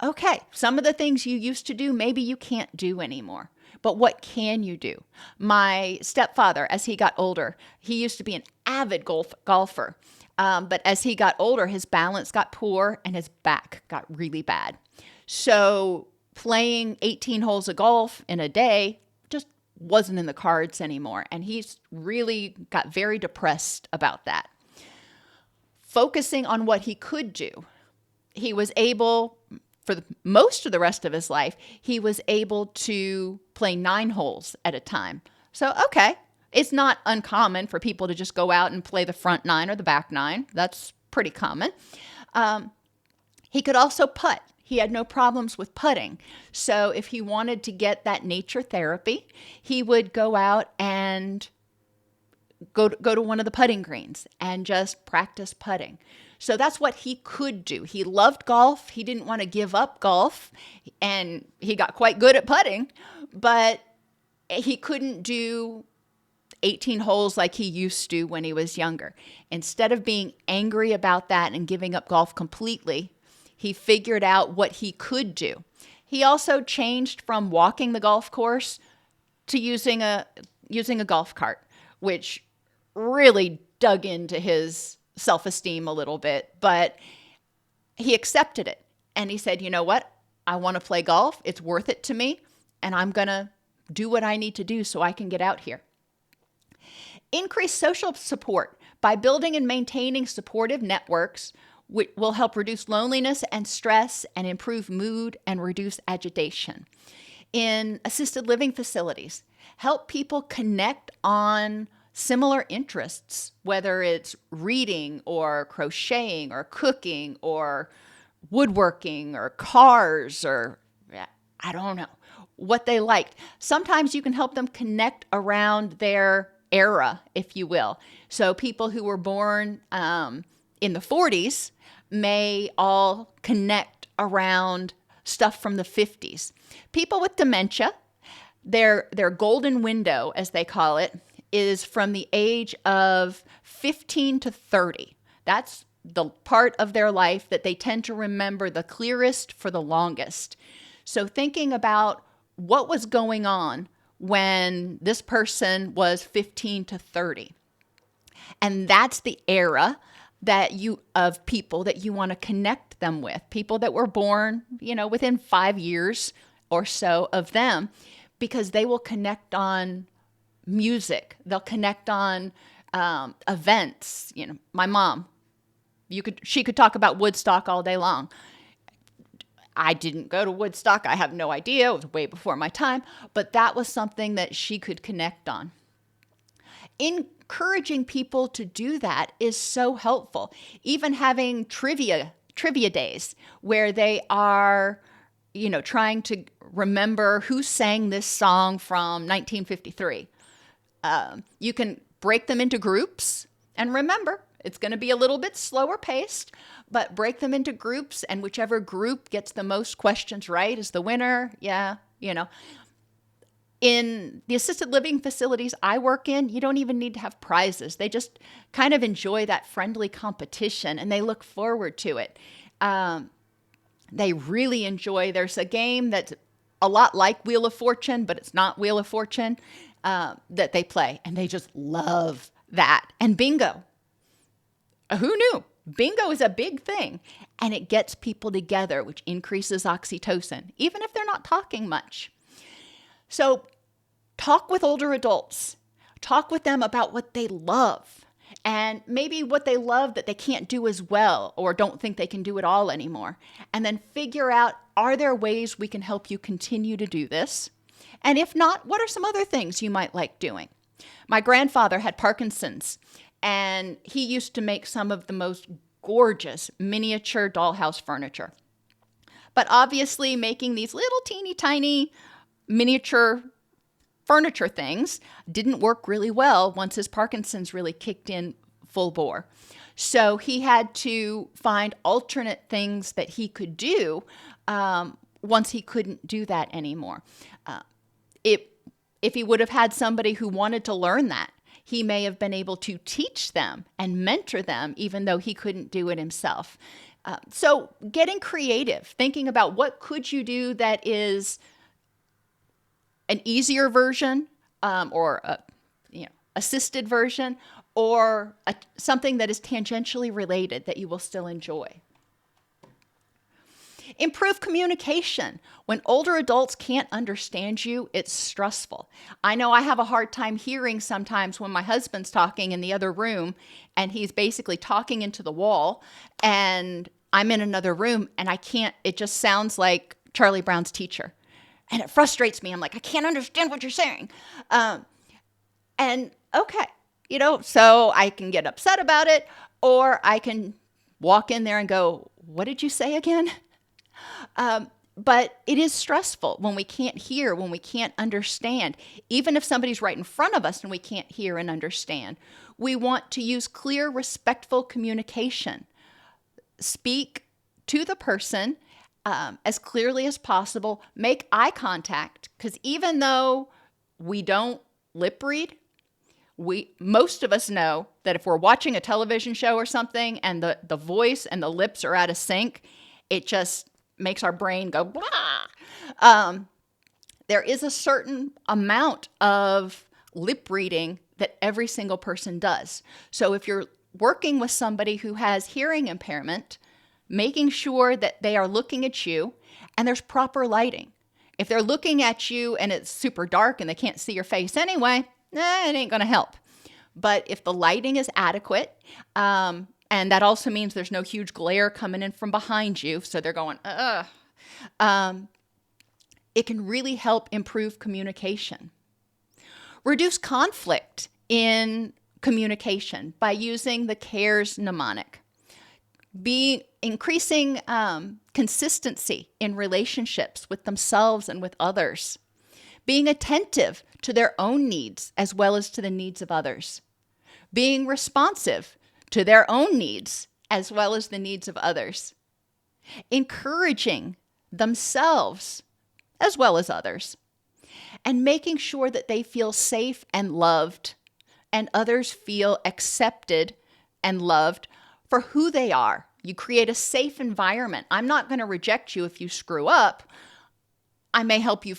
Okay, some of the things you used to do, maybe you can't do anymore. But what can you do? My stepfather, as he got older, he used to be an avid golfer. But as he got older, his balance got poor and his back got really bad. So playing 18 holes of golf in a day just wasn't in the cards anymore. And he's really got very depressed about that. Focusing on what he could do, he was able, for most of the rest of his life, he was able to play 9 holes at a time. So, okay, it's not uncommon for people to just go out and play the front 9 or the back 9. That's pretty common. He could also putt. He had no problems with putting. So if he wanted to get that nature therapy, he would go out and go to one of the putting greens and just practice putting. So that's what he could do. He loved golf. He didn't want to give up golf, and he got quite good at putting, but he couldn't do 18 holes like he used to when he was younger. Instead of being angry about that and giving up golf completely, he figured out what he could do. He also changed from walking the golf course to using a golf cart, which really dug into his self-esteem a little bit, but he accepted it. And he said, you know what? I want to play golf. It's worth it to me. And I'm going to do what I need to do so I can get out here. Increase social support by building and maintaining supportive networks which will help reduce loneliness and stress and improve mood and reduce agitation. In assisted living facilities, help people connect on similar interests, whether it's reading or crocheting or cooking or woodworking or cars or I don't know what they liked. Sometimes you can help them connect around their era, if you will. So people who were born in the 40s may all connect around stuff from the 50s. People with dementia, their golden window, as they call it, is from the age of 15 to 30. That's the part of their life that they tend to remember the clearest for the longest. So thinking about what was going on when this person was 15 to 30. And that's the era of people that you want to connect them with, people that were born, within 5 years or so of them, because they will connect on music. They'll connect on events. My mom, she could talk about Woodstock all day long. I didn't go to Woodstock. I have no idea. It was way before my time, but that was something that she could connect on. Encouraging people to do that is so helpful. Even having trivia days where they are, trying to remember who sang this song from 1953. You can break them into groups, and remember, it's going to be a little bit slower paced, but break them into groups, and whichever group gets the most questions right is the winner. Yeah, In the assisted living facilities I work in, you don't even need to have prizes. They just kind of enjoy that friendly competition, and they look forward to it. They really enjoy. There's a game that's a lot like Wheel of Fortune, but it's not Wheel of Fortune, that they play, and they just love that. And bingo. Who knew? Bingo is a big thing, and it gets people together, which increases oxytocin, even if they're not talking much. So talk with older adults. Talk with them about what they love, and maybe what they love that they can't do as well or don't think they can do it all anymore. And then figure out, are there ways we can help you continue to do this? And if not, what are some other things you might like doing? My grandfather had Parkinson's, and he used to make some of the most gorgeous miniature dollhouse furniture. But obviously making these little teeny tiny miniature furniture things didn't work really well once his Parkinson's really kicked in full bore. So he had to find alternate things that he could do once he couldn't do that anymore. If he would have had somebody who wanted to learn that, he may have been able to teach them and mentor them, even though he couldn't do it himself. So getting creative, thinking about what could you do that is an easier version or a assisted version, or something that is tangentially related that you will still enjoy. Improve communication. When older adults can't understand you, it's stressful. I know I have a hard time hearing sometimes when my husband's talking in the other room and he's basically talking into the wall, and I'm in another room and I can't, it just sounds like Charlie Brown's teacher. And it frustrates me. I'm like, I can't understand what you're saying. And okay, so I can get upset about it, or I can walk in there and go, what did you say again? But it is stressful when we can't hear, when we can't understand. Even if somebody's right in front of us and we can't hear and understand, we want to use clear, respectful communication. Speak to the person as clearly as possible. Make eye contact, because even though we don't lip read, most of us know that if we're watching a television show or something and the voice and the lips are out of sync, it just makes our brain go, blah. There is a certain amount of lip reading that every single person does. So if you're working with somebody who has hearing impairment, making sure that they are looking at you and there's proper lighting. If they're looking at you and it's super dark and they can't see your face anyway, it ain't going to help. But if the lighting is adequate, And that also means there's no huge glare coming in from behind you. So they're going, ugh. It can really help improve communication. Reduce conflict in communication by using the CARES mnemonic. Increasing consistency in relationships with themselves and with others. Being attentive to their own needs as well as to the needs of others. Being responsive to their own needs as well as the needs of others. Encouraging themselves as well as others. And making sure that they feel safe and loved, and others feel accepted and loved for who they are. You create a safe environment. I'm not going to reject you if you screw up. I may help you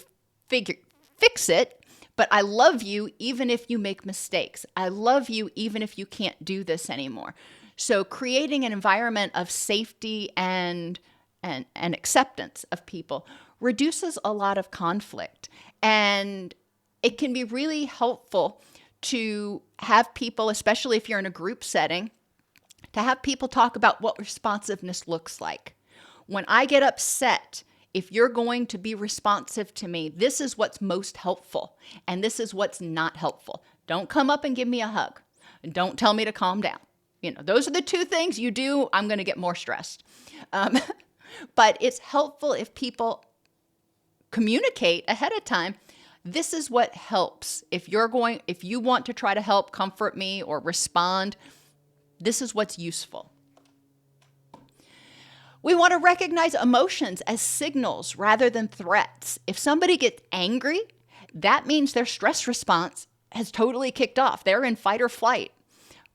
fix it, but I love you even if you make mistakes. I love you even if you can't do this anymore. So creating an environment of safety and acceptance of people reduces a lot of conflict. And it can be really helpful to have people, especially if you're in a group setting, to have people talk about what responsiveness looks like. When I get upset, if you're going to be responsive to me, this is what's most helpful, and this is what's not helpful. Don't come up and give me a hug. Don't tell me to calm down. Those are the two things you do, I'm going to get more stressed. But it's helpful if people communicate ahead of time. This is what helps. If you want to try to help comfort me or respond, this is what's useful. We want to recognize emotions as signals rather than threats. If somebody gets angry, that means their stress response has totally kicked off. They're in fight or flight.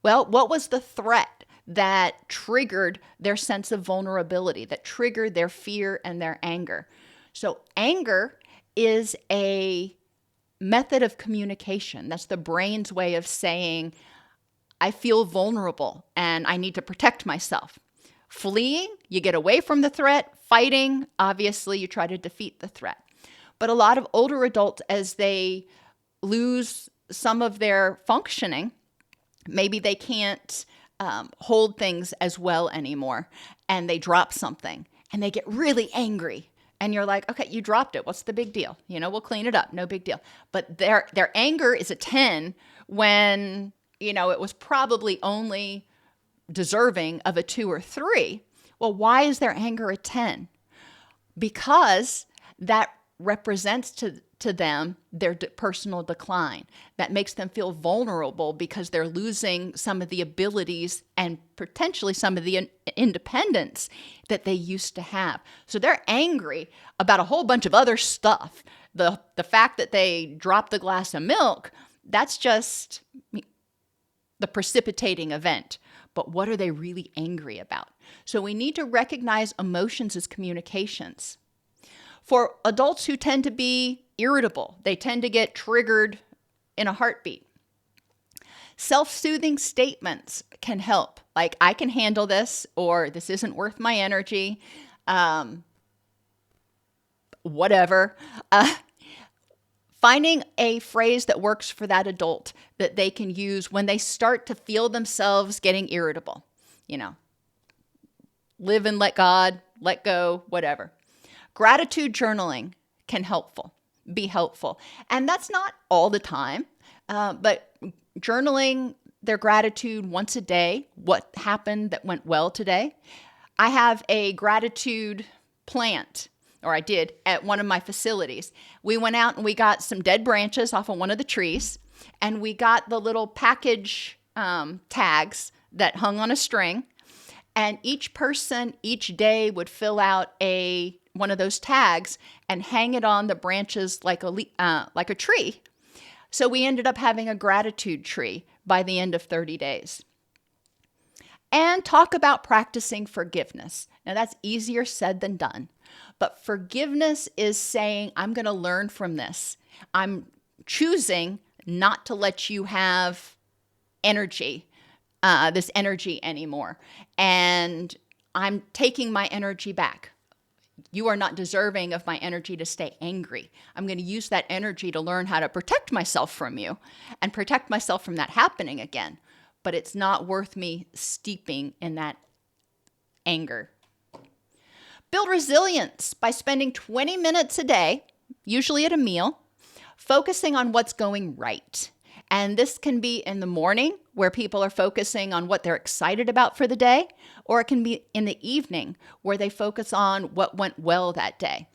Well, what was the threat that triggered their sense of vulnerability, that triggered their fear and their anger? So anger is a method of communication. That's the brain's way of saying, I feel vulnerable and I need to protect myself. Fleeing, you get away from the threat. Fighting, obviously, you try to defeat the threat. But a lot of older adults, as they lose some of their functioning, maybe they can't hold things as well anymore, and they drop something, and they get really angry. And you're like, okay, you dropped it. What's the big deal? We'll clean it up. No big deal. But their anger is a 10 when, it was probably only deserving of a 2 or 3. Well, why is their anger a 10? Because that represents to them their personal decline. That makes them feel vulnerable because they're losing some of the abilities and potentially some of the independence that they used to have. So they're angry about a whole bunch of other stuff. The fact that they dropped the glass of milk, that's just the precipitating event. But what are they really angry about? So we need to recognize emotions as communications. For adults who tend to be irritable, they tend to get triggered in a heartbeat. Self-soothing statements can help, like, I can handle this, or this isn't worth my energy, whatever. Finding a phrase that works for that adult that they can use when they start to feel themselves getting irritable. Live and let God, let go, whatever. Gratitude journaling can be helpful. And that's not all the time, but journaling their gratitude once a day, what happened that went well today. I have a gratitude plant, or I did, at one of my facilities. We went out and we got some dead branches off of one of the trees, and we got the little package tags that hung on a string. And each person each day would fill out one of those tags and hang it on the branches like a tree. So we ended up having a gratitude tree by the end of 30 days. And talk about practicing forgiveness. Now that's easier said than done. But forgiveness is saying, I'm going to learn from this. I'm choosing not to let you have this energy anymore. And I'm taking my energy back. You are not deserving of my energy to stay angry. I'm going to use that energy to learn how to protect myself from you and protect myself from that happening again. but it's not worth me steeping in that anger. Build resilience by spending 20 minutes a day, usually at a meal, focusing on what's going right. And this can be in the morning, where people are focusing on what they're excited about for the day, or it can be in the evening, where they focus on what went well that day.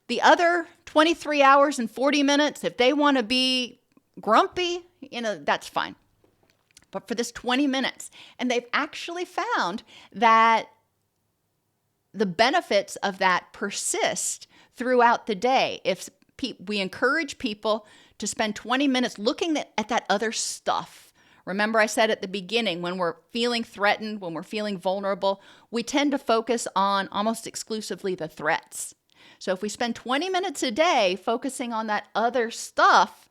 The other 23 hours and 40 minutes, if they want to be grumpy, that's fine. But for this 20 minutes, and they've actually found that the benefits of that persist throughout the day. If we encourage people to spend 20 minutes looking at that other stuff. Remember, I said at the beginning, when we're feeling threatened, when we're feeling vulnerable, we tend to focus on almost exclusively the threats. So if we spend 20 minutes a day focusing on that other stuff,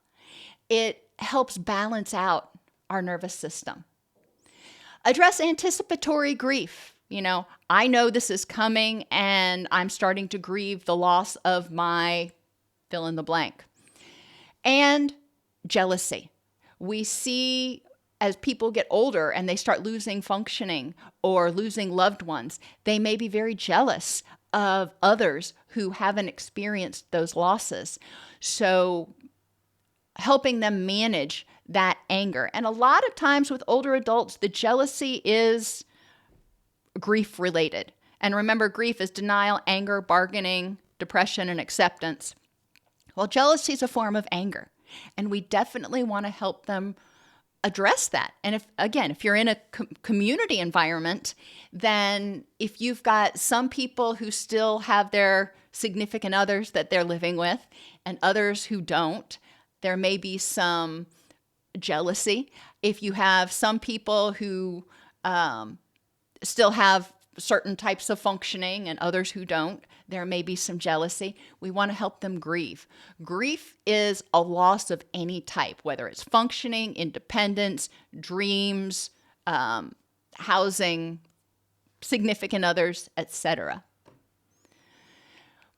it helps balance out our nervous system. Address anticipatory grief. I know this is coming and I'm starting to grieve the loss of my fill in the blank. And jealousy. We see as people get older and they start losing functioning or losing loved ones, they may be very jealous of others who haven't experienced those losses. So helping them manage that anger. And a lot of times with older adults, the jealousy is grief related. And remember, grief is denial, anger, bargaining, depression, and acceptance. Well, jealousy is a form of anger, and we definitely want to help them address that. And if you're in a community environment, then if you've got some people who still have their significant others that they're living with and others who don't, there may be some jealousy. If you have some people who still have certain types of functioning and others who don't, there may be some jealousy. We want to help them grieve. Grief is a loss of any type, whether it's functioning, independence, dreams, housing, significant others, etc.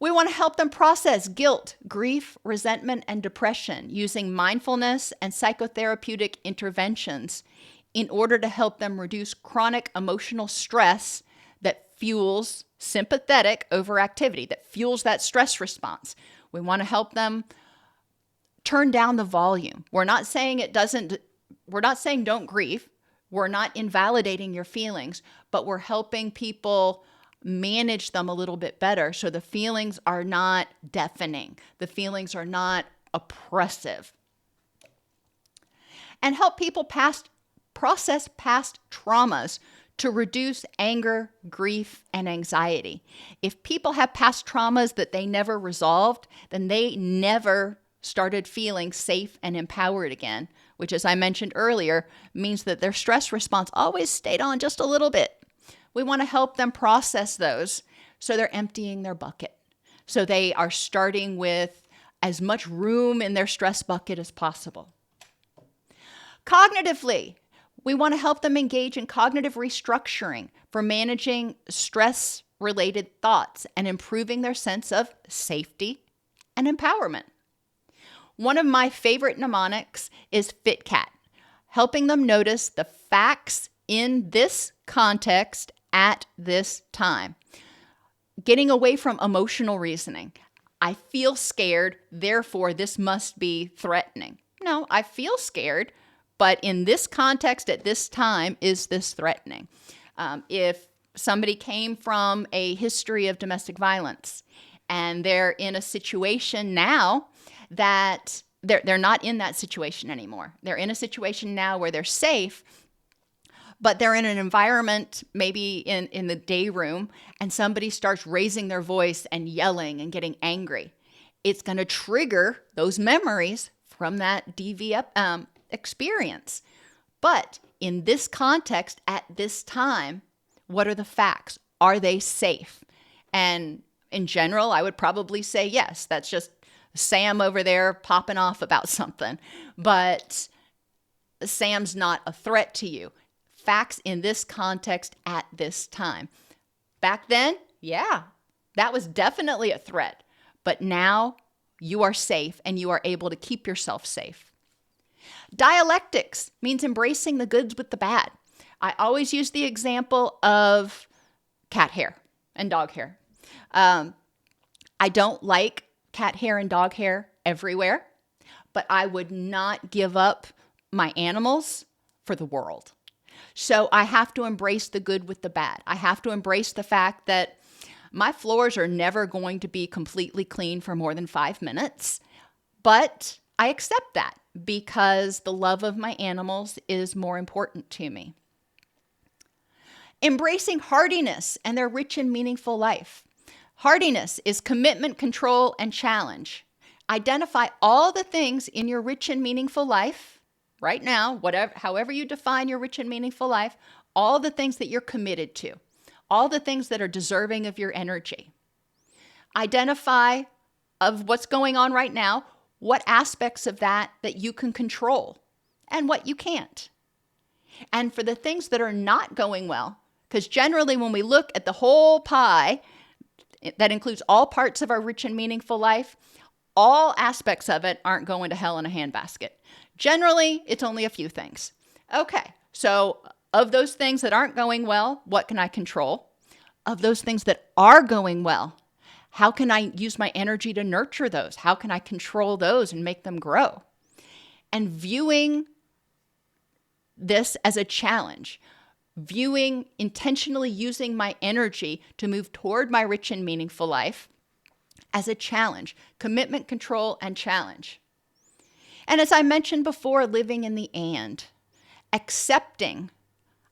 We want to help them process guilt, grief, resentment, and depression using mindfulness and psychotherapeutic interventions in order to help them reduce chronic emotional stress that fuels sympathetic overactivity, that fuels that stress response. We want to help them turn down the volume. We're not saying don't grieve. We're not invalidating your feelings, but we're helping people manage them a little bit better so the feelings are not deafening. The feelings are not oppressive. And help people process past traumas to reduce anger, grief, and anxiety. If people have past traumas that they never resolved, then they never started feeling safe and empowered again, which, as I mentioned earlier, means that their stress response always stayed on just a little bit. We want to help them process those so they're emptying their bucket. So they are starting with as much room in their stress bucket as possible. Cognitively, we want to help them engage in cognitive restructuring for managing stress-related thoughts and improving their sense of safety and empowerment. One of my favorite mnemonics is FitCat, helping them notice the facts in this context at this time. Getting away from emotional reasoning. I feel scared, therefore this must be threatening. No, I feel scared, but in this context at this time, is this threatening? If somebody came from a history of domestic violence and they're in a situation now that they're not in that situation anymore. They're in a situation now where they're safe, but they're in an environment, maybe in the day room, and somebody starts raising their voice and yelling and getting angry. It's going to trigger those memories from that DV experience. But in this context, at this time, what are the facts? Are they safe? And in general, I would probably say yes. That's just Sam over there popping off about something. But Sam's not a threat to you. Facts in this context at this time. Back then, yeah, that was definitely a threat. But now you are safe and you are able to keep yourself safe. Dialectics means embracing the good with the bad. I always use the example of cat hair and dog hair. I don't like cat hair and dog hair everywhere, but I would not give up my animals for the world. So I have to embrace the good with the bad. I have to embrace the fact that my floors are never going to be completely clean for more than 5 minutes, but I accept that because the love of my animals is more important to me. Embracing hardiness and their rich and meaningful life. Hardiness is commitment, control, and challenge. Identify all the things in your rich and meaningful life right now, however you define your rich and meaningful life, all the things that you're committed to, all the things that are deserving of your energy. Identify of what's going on right now, what aspects of that you can control and what you can't. And for the things that are not going well, because generally when we look at the whole pie, that includes all parts of our rich and meaningful life, all aspects of it aren't going to hell in a handbasket. Generally, it's only a few things. Okay, so of those things that aren't going well, what can I control? Of those things that are going well, how can I use my energy to nurture those? How can I control those and make them grow? And viewing this as a challenge, intentionally using my energy to move toward my rich and meaningful life as a challenge, commitment, control, and challenge. And as I mentioned before, living in the and, accepting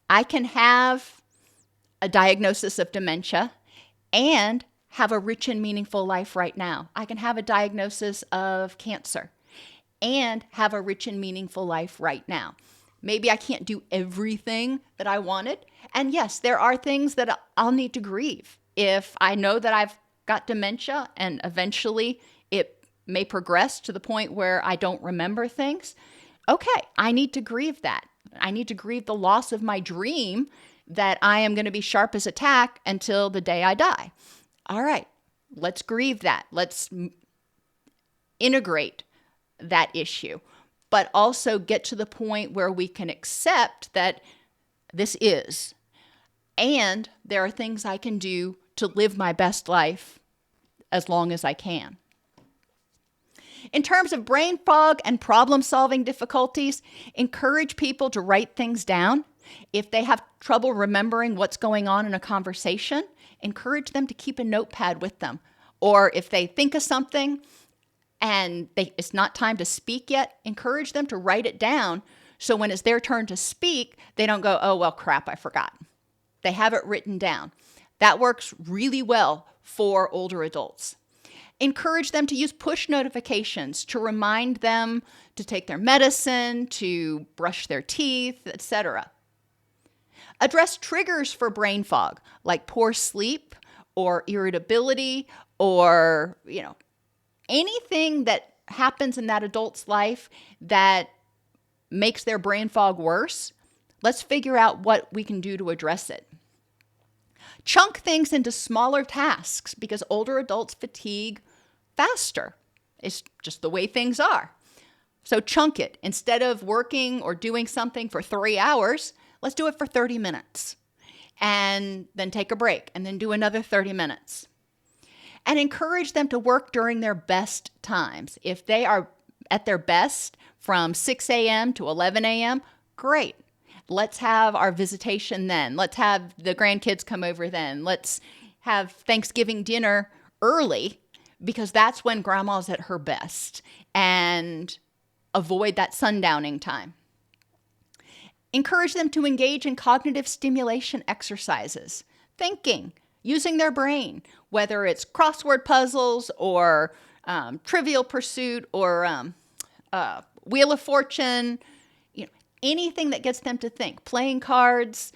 I can have a diagnosis of dementia and have a rich and meaningful life right now. I can have a diagnosis of cancer and have a rich and meaningful life right now. Maybe I can't do everything that I wanted. And yes, there are things that I'll need to grieve. If I know that I've got dementia and eventually it may progress to the point where I don't remember things, okay, I need to grieve that. I need to grieve the loss of my dream that I am going to be sharp as a tack until the day I die. All right, let's grieve that. Let's integrate that issue, but also get to the point where we can accept that this is, and there are things I can do to live my best life as long as I can. In terms of brain fog and problem-solving difficulties, encourage people to write things down. If they have trouble remembering what's going on in a conversation, encourage them to keep a notepad with them. Or if they think of something and it's not time to speak yet, encourage them to write it down so when it's their turn to speak, they don't go, oh, well, crap, I forgot. They have it written down. That works really well for older adults. Encourage them to use push notifications to remind them to take their medicine, to brush their teeth, etc. Address triggers for brain fog, like poor sleep or irritability or, anything that happens in that adult's life that makes their brain fog worse. Let's figure out what we can do to address it. Chunk things into smaller tasks because older adults fatigue faster. It's just the way things are. So chunk it. Instead of working or doing something for 3 hours, let's do it for 30 minutes. And then take a break and then do another 30 minutes. And encourage them to work during their best times. If they are at their best from 6 a.m. to 11 a.m., great. Let's have our visitation then. Let's have the grandkids come over then. Let's have Thanksgiving dinner early because that's when grandma's at her best, and avoid that sundowning time. Encourage them to engage in cognitive stimulation exercises, thinking, using their brain, whether it's crossword puzzles or Trivial Pursuit or Wheel of Fortune, anything that gets them to think. Playing cards,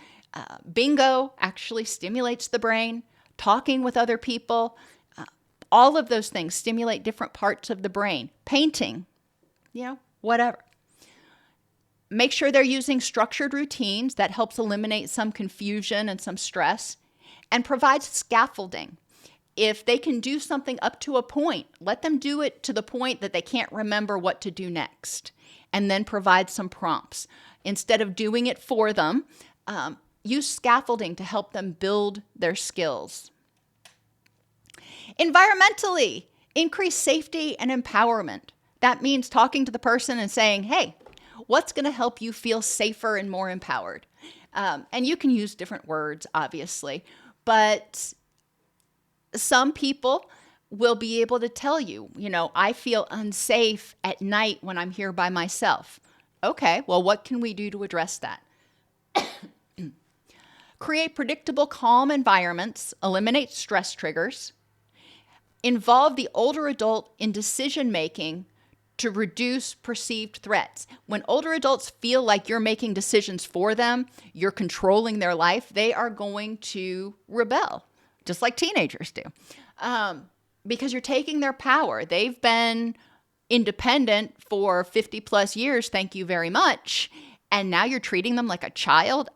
bingo actually stimulates the brain, talking with other people, all of those things stimulate different parts of the brain. Painting, whatever. Make sure they're using structured routines. That helps eliminate some confusion and some stress, and provides scaffolding. If they can do something up to a point, let them do it to the point that they can't remember what to do next. and then provide some prompts. Instead of doing it for them, use scaffolding to help them build their skills. Environmentally, increase safety and empowerment. That means talking to the person and saying, hey, what's going to help you feel safer and more empowered? And you can use different words, obviously, but some people will be able to tell you, I feel unsafe at night when I'm here by myself. Okay, well, what can we do to address that? Create predictable, calm environments, eliminate stress triggers, involve the older adult in decision-making to reduce perceived threats. When older adults feel like you're making decisions for them, you're controlling their life, they are going to rebel, just like teenagers do, because you're taking their power. They've been independent for 50 plus years, thank you very much, and now you're treating them like a child?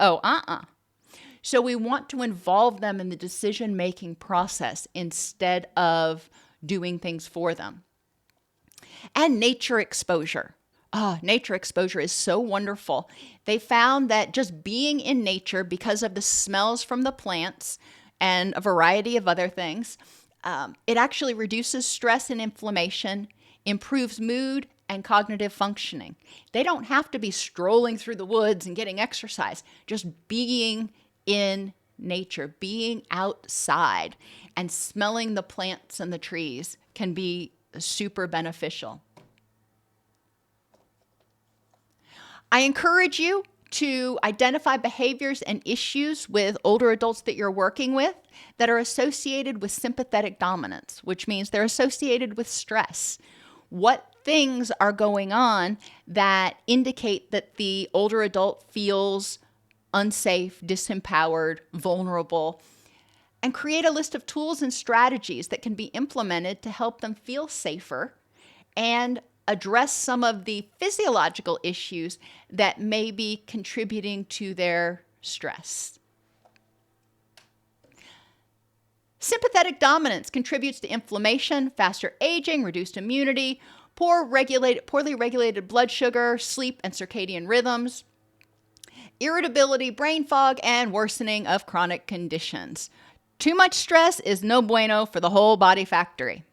So we want to involve them in the decision-making process instead of doing things for them. And nature exposure. Nature exposure is so wonderful. They found that just being in nature, because of the smells from the plants and a variety of other things, it actually reduces stress and inflammation, improves mood and cognitive functioning. They don't have to be strolling through the woods and getting exercise. Just being in nature, being outside and smelling the plants and the trees can be super beneficial. I encourage you to identify behaviors and issues with older adults that you're working with that are associated with sympathetic dominance, which means they're associated with stress. What things are going on that indicate that the older adult feels unsafe, disempowered, vulnerable, and create a list of tools and strategies that can be implemented to help them feel safer and address some of the physiological issues that may be contributing to their stress. Sympathetic dominance contributes to inflammation, faster aging, reduced immunity, poorly regulated blood sugar, sleep and circadian rhythms, irritability, brain fog, and worsening of chronic conditions. Too much stress is no bueno for the whole body factory.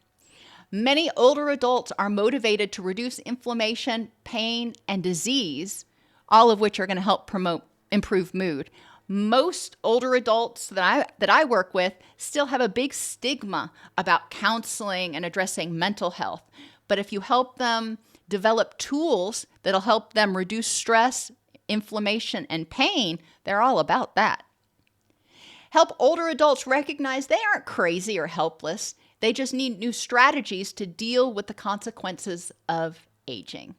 Many older adults are motivated to reduce inflammation, pain, and disease, all of which are going to help promote improved mood. Most older adults that I work with still have a big stigma about counseling and addressing mental health. But if you help them develop tools that'll help them reduce stress, inflammation, and pain, they're all about that. Help older adults recognize they aren't crazy or helpless. They just need new strategies to deal with the consequences of aging.